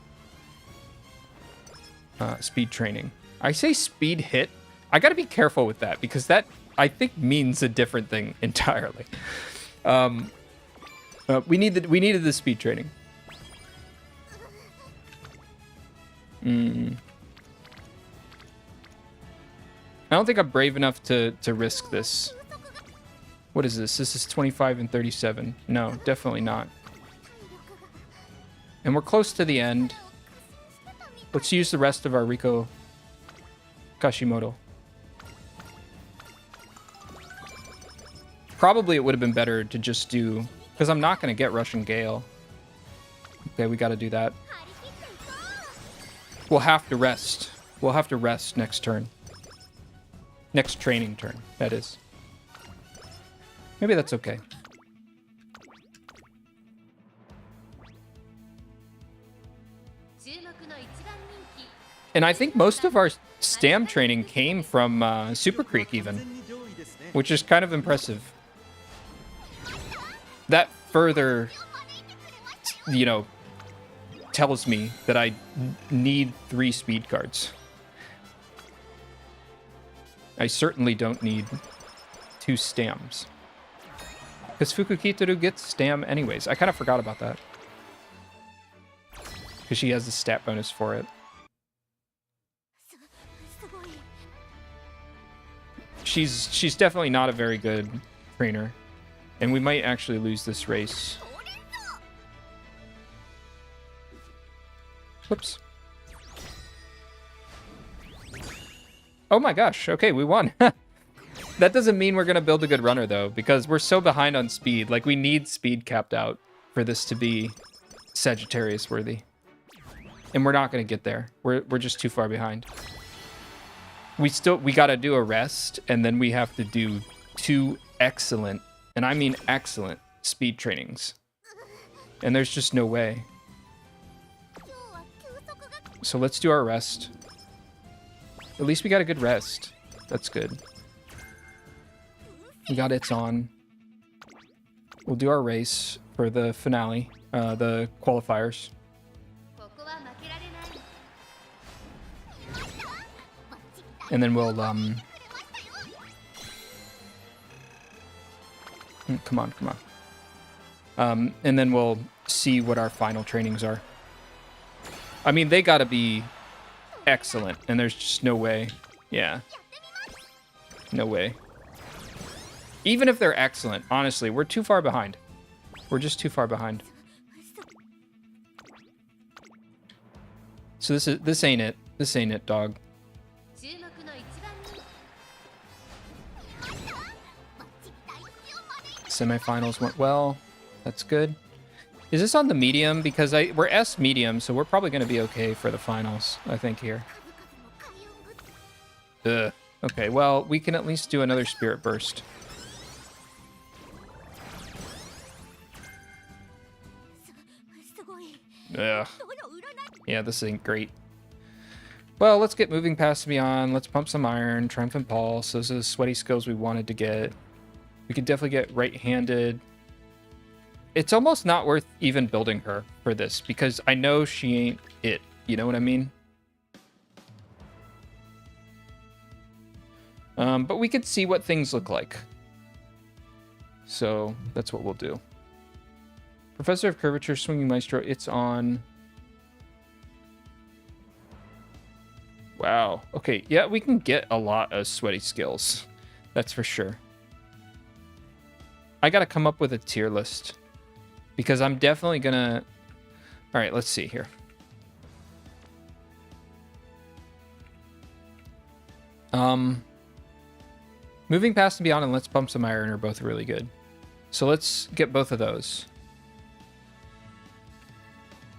Speed training. I say speed hit. I got to be careful with that because that, I think, means a different thing entirely. We needed the speed training. I don't think I'm brave enough to risk this. What is this? This is 25 and 37. No, definitely not. And we're close to the end. Let's use the rest of our Riko Kashimoto. Probably it would have been better to just do... Because I'm not going to get Russian Gale. Okay, we got to do that. We'll have to rest. We'll have to rest next turn. Next training turn, that is. Maybe that's okay. And I think most of our stam training came from Super Creek even, which is kind of impressive. That further, you know, tells me that I need 3 speed cards. I certainly don't need 2 stams. Because Fukukitaru gets stam anyways. I kind of forgot about that. Because she has the stat bonus for it. She's definitely not a very good trainer. And we might actually lose this race. Whoops. Oh my gosh. Okay, we won. That doesn't mean we're going to build a good runner, though, because we're so behind on speed. Like, we need speed capped out for this to be Sagittarius worthy. And we're not going to get there. We're just too far behind. We got to do a rest, and then we have to do 2 excellent, and I mean excellent, speed trainings. And there's just no way. So let's do our rest. At least we got a good rest. That's good. We got It's On. We'll do our race for the finale, the qualifiers. And then we'll, come on. And then we'll see what our final trainings are. I mean, they gotta be excellent, and there's just no way. Yeah. No way. Even if they're excellent, honestly, we're too far behind. We're just too far behind. So this ain't it. This ain't it, dog. Semifinals went well. That's good. Is this on the medium? Because we're S medium, so we're probably going to be okay for the finals, I think, here. Ugh. Okay, well, we can at least do another Spirit Burst. Ugh. Yeah, this ain't great. Well, let's get moving past Beyond. Let's pump some iron. Triumphant Pulse. Those are the sweaty skills we wanted to get. We could definitely get right-handed. It's almost not worth even building her for this because I know she ain't it. You know what I mean? But we could see what things look like. So that's what we'll do. Professor of Curvature, Swinging Maestro, It's On. Wow. Okay, yeah, we can get a lot of sweaty skills. That's for sure. I gotta come up with a tier list. because I'm definitely gonna... All right, let's see here. Moving Past and Beyond and Let's Pump Some Iron are both really good. So let's get both of those.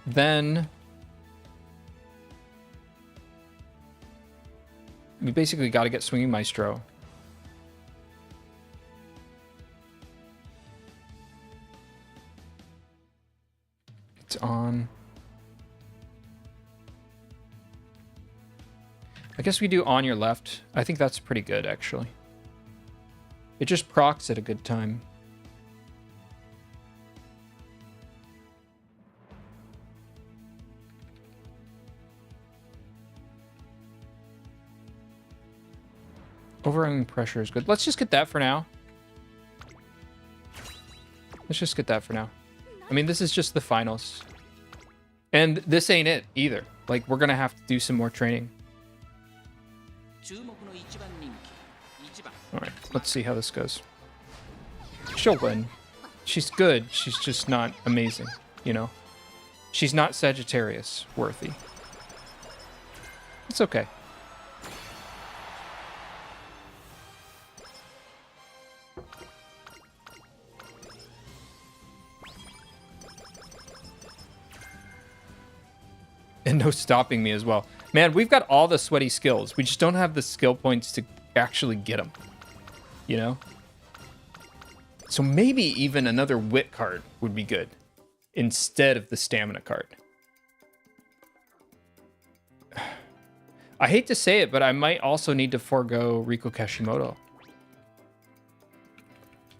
Then we basically got to get Swinging Maestro. It's on. I guess we do On Your Left. I think that's pretty good, actually. It just procs at a good time. Overwhelming Pressure is good. Let's just get that for now. Let's just get that for now. I mean, this is just the finals. And this ain't it either. Like, we're gonna have to do some more training. Alright, let's see how this goes. She'll win. She's good, she's just not amazing, you know? She's not Sagittarius worthy. It's okay. And no stopping me as well. Man, we've got all the sweaty skills. We just don't have the skill points to actually get them. You know? So maybe even another wit card would be good instead of the stamina card. I hate to say it, but I might also need to forego Riko Kashimoto.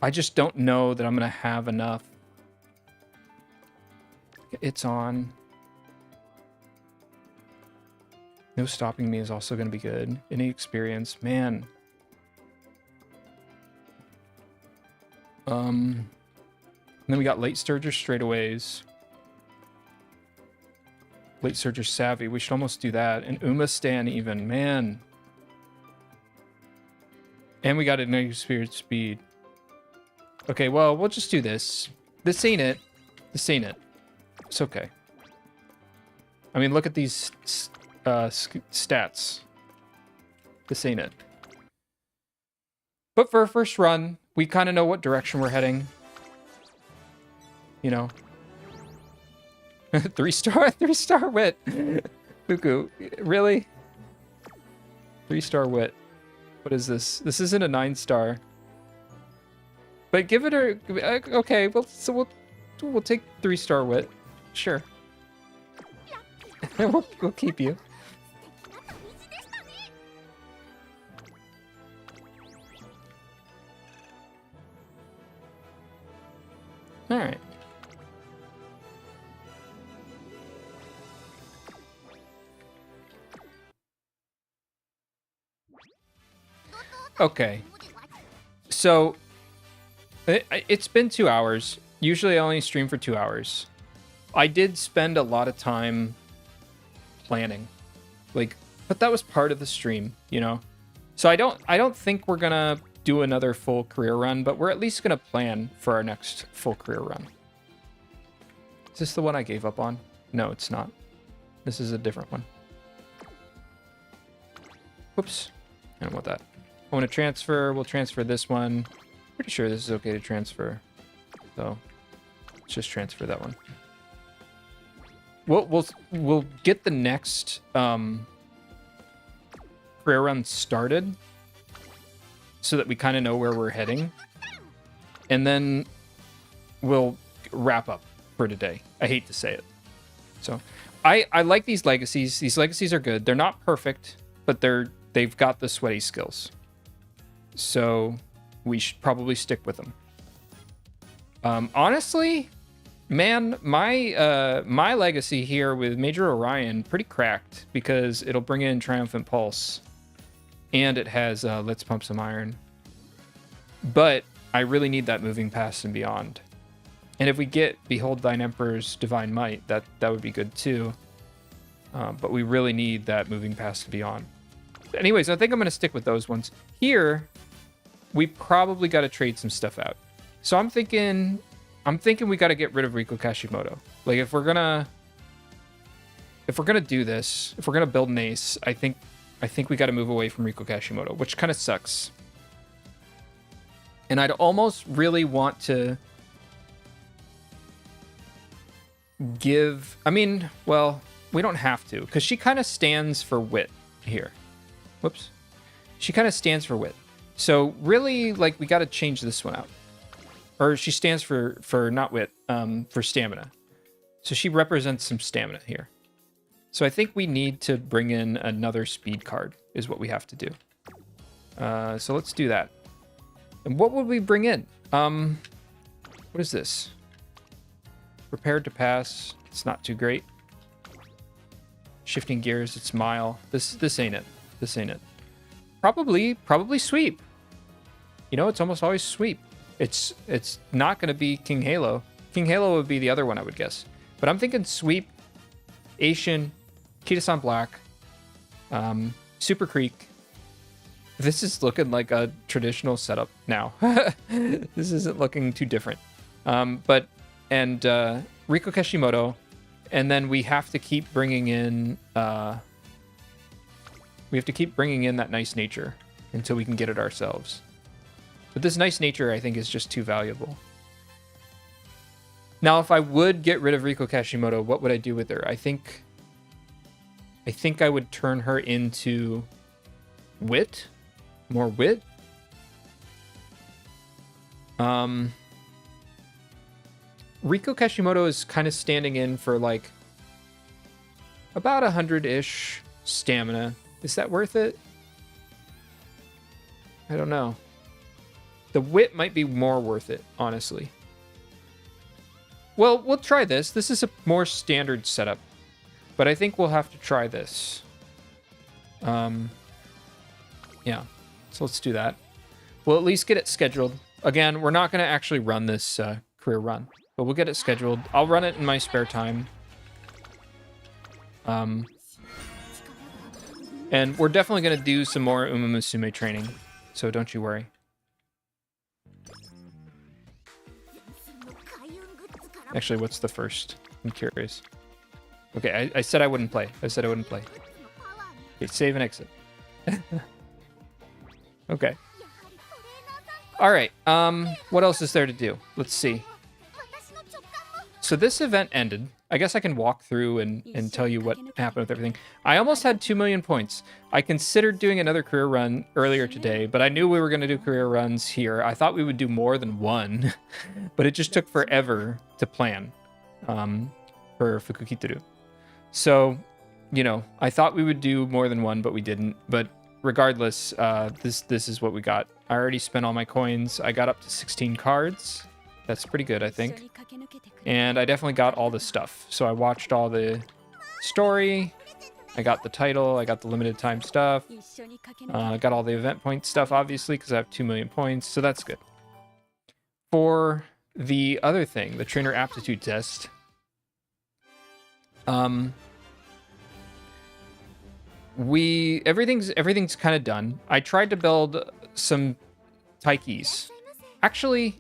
I just don't know that I'm going to have enough. It's on. No stopping me is also going to be good. Any experience, man. And then we got Late Sturger Straightaways. Late Surger Savvy. We should almost do that. And Uma Stan even. Man. And we got Ignite Spirit Speed. Okay, well, we'll just do this. This ain't it. This ain't it. It's okay. I mean, look at these stats. This ain't it. But for a first run, we kind of know what direction we're heading. You know. 3-star wit. Fuku, really? 3-star wit. What is this? This isn't a 9-star. But give it a okay. Well, so we'll take 3-star wit. Sure. we'll keep you. All right. Okay. So it's been 2 hours. Usually I only stream for 2 hours. I did spend a lot of time planning. Like, but that was part of the stream, you know? So I don't think we're gonna do another full career run, but we're at least gonna plan for our next full career run. Is this the one I gave up on? No, it's not. This is a different one. Whoops. I don't want that. I want to transfer. We'll transfer this one. Pretty sure this is okay to transfer. So let's just transfer that one. We'll get the next career run started so that we kind of know where we're heading. And then we'll wrap up for today. I hate to say it. So I like these legacies. These legacies are good. They're not perfect, but they've got the sweaty skills. So we should probably stick with them. Honestly, man, my legacy here with Major Orion pretty cracked because it'll bring in Triumphant Pulse, and it has Let's Pump Some Iron. But I really need that Moving Past and Beyond. And if we get Behold Thine Emperor's Divine Might, that would be good too. But we really need that Moving Past and Beyond. Anyways, I think I'm going to stick with those ones. Here, we probably got to trade some stuff out. So I'm thinking I'm thinking we got to get rid of Riko Kashimoto. Like, if we're gonna do this, if we're gonna build an ace, I think we got to move away from Riko Kashimoto, which kind of sucks. And I'd almost really want to give... I mean, well, we don't have to, because she kind of stands for wit here. Whoops. She kind of stands for wit. So really, like, we got to change this one out. Or she stands for not wit, for stamina. So she represents some stamina here. So I think we need to bring in another speed card is what we have to do. So let's do that. And what would we bring in? What is this? Prepared to pass. It's not too great. Shifting gears. It's mile. This ain't it. This ain't it. Probably sweep. You know, it's almost always sweep. It's not going to be King Halo. King Halo would be the other one, I would guess. But I'm thinking sweep, Asian, Kitasan Black, Super Creek. This is looking like a traditional setup now. This isn't looking too different. Riko Kashimoto, and then we have to keep bringing in that nice nature until we can get it ourselves. But this nice nature, I think, is just too valuable. Now, if I would get rid of Riko Kashimoto, what would I do with her? I think I would turn her into wit. More wit. Riko Kashimoto is kind of standing in for like about 100-ish stamina. Is that worth it? I don't know. The wit might be more worth it, honestly. Well, we'll try this. This is a more standard setup, but I think we'll have to try this. Yeah, so let's do that. We'll at least get it scheduled. Again, we're not going to actually run this career run, but we'll get it scheduled. I'll run it in my spare time. And we're definitely going to do some more Umamusume training, so don't you worry. Actually, what's the first? I'm curious. Okay, I said I wouldn't play. Okay, save and exit. Okay. All right. What else is there to do? Let's see. So this event ended. I guess I can walk through and tell you what happened with everything. I almost had 2 million points. I considered doing another career run earlier today, but I knew we were going to do career runs here. I thought we would do more than one, but it just took forever to plan for Fukukitaru. So, you know, I thought we would do more than one, but we didn't. But regardless, this is what we got. I already spent all my coins. I got up to 16 cards. That's pretty good, I think. And I definitely got all the stuff. So I watched all the story. I got the title. I got the limited time stuff. I got all the event point stuff, obviously, because I have 2 million points. So that's good. For the other thing, the trainer aptitude test. Everything's kind of done. I tried to build some taikis. Actually,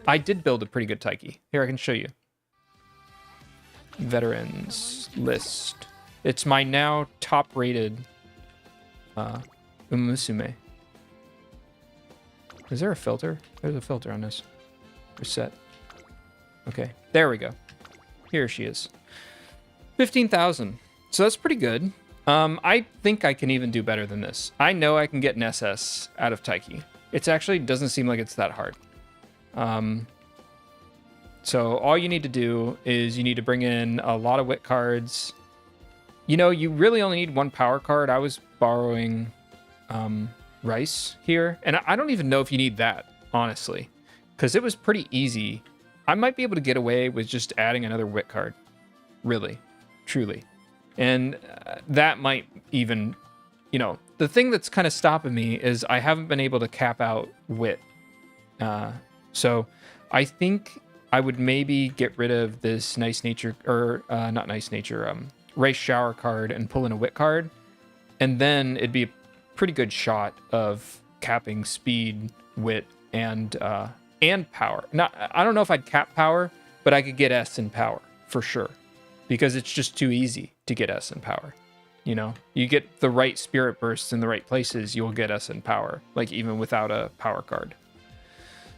I did build a pretty good taiki. Here, I can show you. Veterans list. It's my now top-rated Umamusume. Is there a filter? There's a filter on this. Reset. Okay, there we go. Here she is. 15,000. So that's pretty good. I think I can even do better than this. I know I can get an SS out of Taiki. It actually doesn't seem like it's that hard. So all you need to do is you need to bring in a lot of wit cards. You know, you really only need one power card. I was borrowing Rice here, and I don't even know if you need that, honestly, because it was pretty easy. I might be able to get away with just adding another wit card, really, truly. And that might even, you know, the thing that's kind of stopping me is I haven't been able to cap out wit. So I think I would maybe get rid of this nice nature, or not nice nature, Rice shower card and pull in a wit card. And then it'd be a pretty good shot of capping speed, wit, and and power. Not, I don't know if I'd cap power, but I could get S in power for sure, because it's just too easy to get S in power. You know, you get the right spirit bursts in the right places, you'll get S in power, like even without a power card.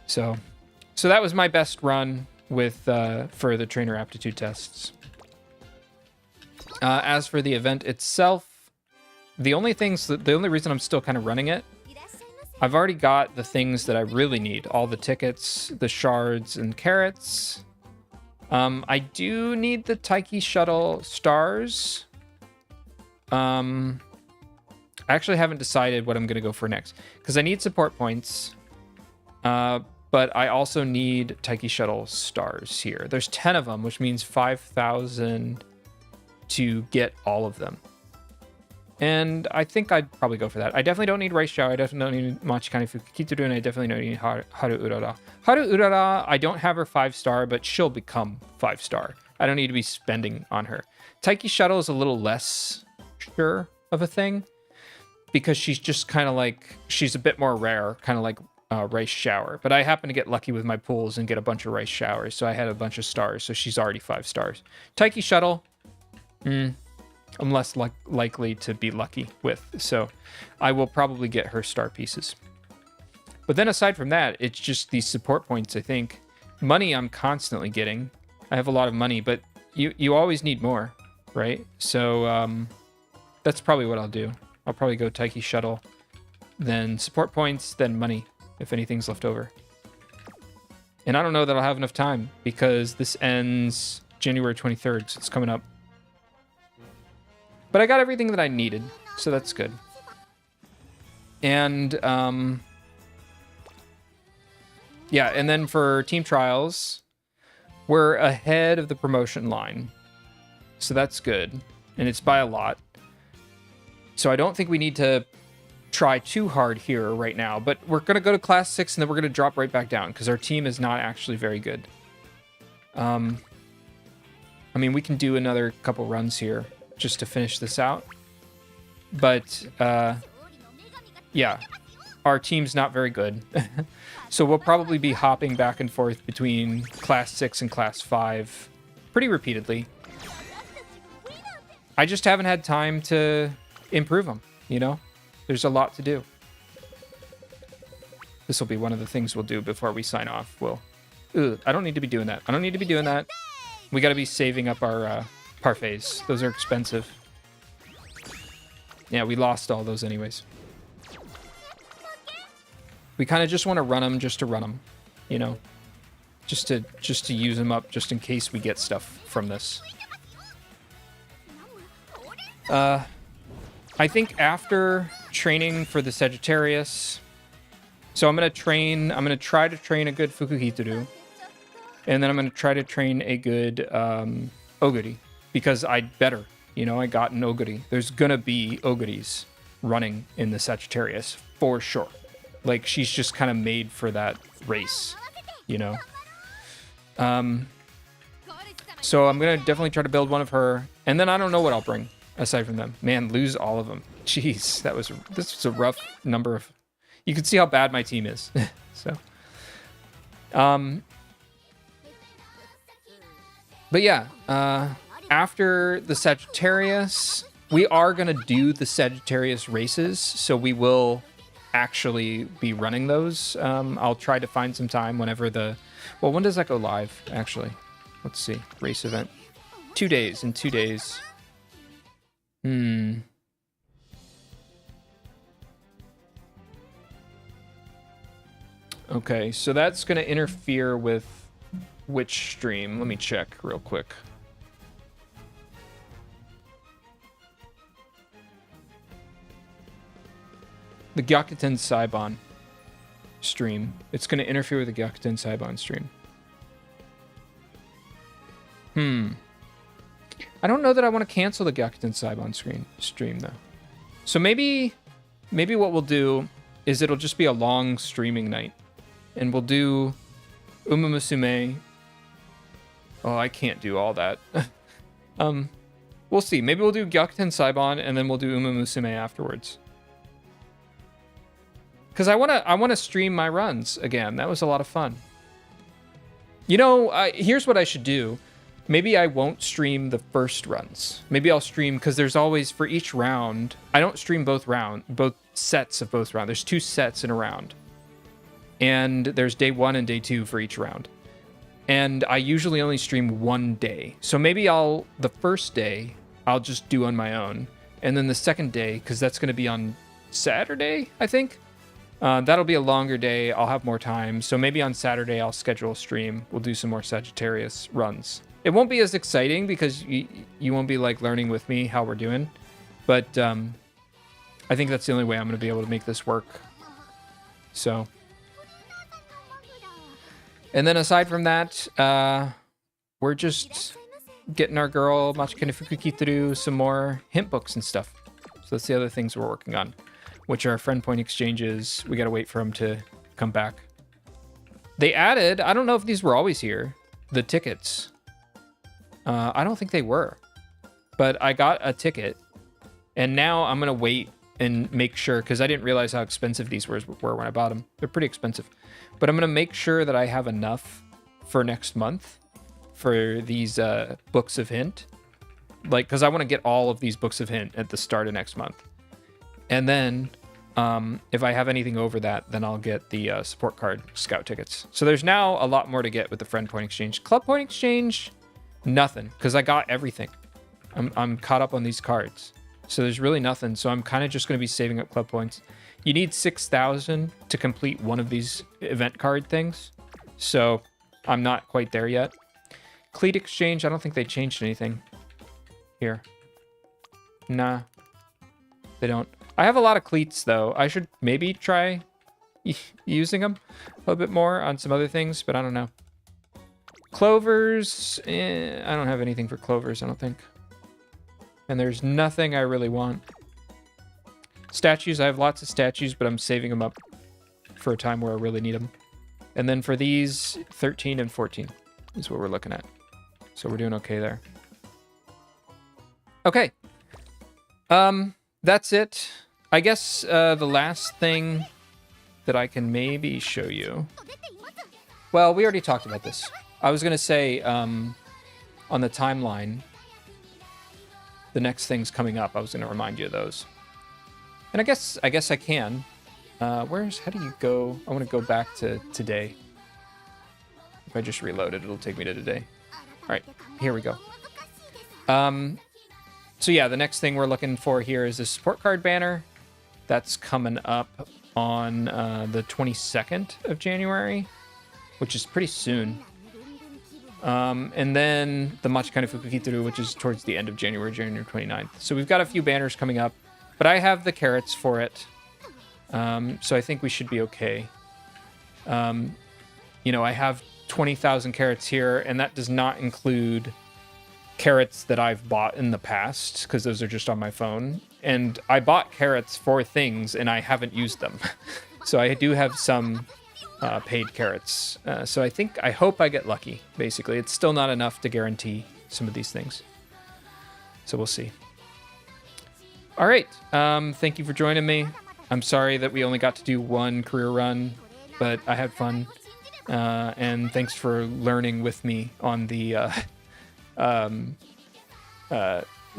So that was my best run with for the trainer aptitude tests. As for the event itself, the only reason I'm still kind of running it, I've already got the things that I really need, all the tickets, the shards, and carrots. I do need the Taiki Shuttle stars. I actually haven't decided what I'm going to go for next, because I need support points, but I also need Taiki Shuttle stars here. There's 10 of them, which means 5,000 to get all of them. And I think I'd probably go for that. I definitely don't need Rice Shower, I definitely don't need Matikanefukukitaru, and I definitely don't need Haru Urara. Haru Urara, I don't have her 5-star, but she'll become 5-star. I don't need to be spending on her. Taiki Shuttle is a little less sure of a thing, because she's just kind of like, she's a bit more rare, kind of like Rice Shower. But I happen to get lucky with my pools and get a bunch of Rice Showers, so I had a bunch of stars, so she's already 5 stars. Taiki Shuttle, I'm less likely to be lucky with, so I will probably get her star pieces. But then aside from that, it's just these support points, I think. Money I'm constantly getting. I have a lot of money, but you always need more, right? So that's probably what I'll do. I'll probably go Taiki Shuttle, then support points, then money, if anything's left over. And I don't know that I'll have enough time, because this ends January 23rd, so it's coming up. But I got everything that I needed, so that's good. And, yeah, and then for team trials, we're ahead of the promotion line. So that's good. And it's by a lot. So I don't think we need to try too hard here right now. But we're going to go to Class 6, and then we're going to drop right back down, because our team is not actually very good. I mean, we can do another couple runs here just to finish this out. But, yeah, our team's not very good. So we'll probably be hopping back and forth between Class 6 and Class 5 pretty repeatedly. I just haven't had time to improve them, you know? There's a lot to do. This will be one of the things we'll do before we sign off. I don't need to be doing that. I don't need to be doing that. We got to be saving up our parfaits. Those are expensive. Yeah, we lost all those anyways. We kind of just want to run them just to run them, you know? Just to use them up just in case we get stuff from this. I think after training for the Sagittarius, so I'm going to try to train a good Fukukitaru, and then I'm going to try to train a good Oguri, because I'd better, you know, I got an Oguri. There's going to be Oguris running in the Sagittarius for sure. Like, she's just kind of made for that race, you know? So I'm going to definitely try to build one of her, and then I don't know what I'll bring aside from them. Man, lose all of them. Jeez, this was a rough number of... You can see how bad my team is. So, but yeah, after the Sagittarius, we are going to do the Sagittarius races, so we will actually be running those. I'll try to find some time whenever well, when does that go live, actually? Let's see. Race event. 2 days. In 2 days. Okay, so that's going to interfere with which stream? Let me check real quick. The Gyakuten Saibon stream. It's going to interfere with the Gyakuten Saibon stream. I don't know that I want to cancel the Gyakuten Saibon stream though. So maybe what we'll do is it'll just be a long streaming night. And we'll do Umamusume. Oh, I can't do all that. We'll see. Maybe we'll do Gyakuten Saibon and then we'll do Umamusume afterwards. Because I wanna stream my runs again. That was a lot of fun. You know, here's what I should do. Maybe I won't stream the first runs. Maybe I'll stream, because there's always, for each round, I don't stream both sets of both rounds. There's 2 sets in a round. And there's day 1 and day 2 for each round. And I usually only stream 1 day. So maybe the first day, I'll just do on my own. And then the second day, because that's going to be on Saturday, I think. That'll be a longer day. I'll have more time. So maybe on Saturday, I'll schedule a stream. We'll do some more Sagittarius runs. It won't be as exciting because you won't be like learning with me how we're doing. But I think that's the only way I'm going to be able to make this work. So. And then aside from that, we're just getting our girl Matikanefukukitaru some more hint books and stuff. So that's the other things we're working on, which are friend point exchanges. We got to wait for them to come back. They added, I don't know if these were always here, the tickets. I don't think they were, but I got a ticket, and now I'm going to wait and make sure, because I didn't realize how expensive these were when I bought them. They're pretty expensive, but I'm going to make sure that I have enough for next month for these books of hint, like, because I want to get all of these books of hint at the start of next month. And then if I have anything over that, then I'll get the support card scout tickets. So there's now a lot more to get with the friend point exchange. Club point exchange, nothing, because I got everything. I'm caught up on these cards. So there's really nothing. So I'm kind of just going to be saving up club points. You need 6,000 to complete one of these event card things. So I'm not quite there yet. Cleat exchange, I don't think they changed anything here. Nah, they don't. I have a lot of cleats, though. I should maybe try using them a little bit more on some other things, but I don't know. Clovers, I don't have anything for clovers, I don't think. And there's nothing I really want. Statues, I have lots of statues, but I'm saving them up for a time where I really need them. And then for these, 13 and 14 is what we're looking at. So we're doing okay there. Okay. That's it. I guess the last thing that I can maybe show you. Well, we already talked about this. I was going to say on the timeline, the next things coming up, I was going to remind you of those. And I guess I can. How do you go? I want to go back to today. If I just reload it, it'll take me to today. All right, here we go. So yeah, the next thing we're looking for here is the support card banner. That's coming up on the 22nd of January, which is pretty soon. And then the Matikanefukukitaru, which is towards the end of January 29th. So we've got a few banners coming up, but I have the carrots for it. So I think we should be okay. You know, I have 20,000 carrots here, and that does not include carrots that I've bought in the past, because those are just on my phone. And I bought carrots for things, and I haven't used them. So I do have some paid carrots. So I hope I get lucky, basically. It's still not enough to guarantee some of these things. So we'll see. All right. Thank you for joining me. I'm sorry that we only got to do one career run, but I had fun. And thanks for learning with me on the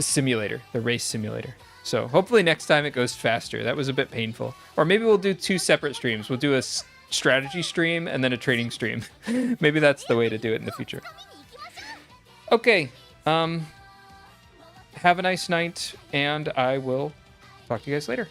simulator, the race simulator. So hopefully next time it goes faster. That was a bit painful. Or maybe we'll do 2 separate streams. We'll do a strategy stream and then a trading stream. Maybe that's the way to do it in the future. Okay. Have a nice night, and I will talk to you guys later.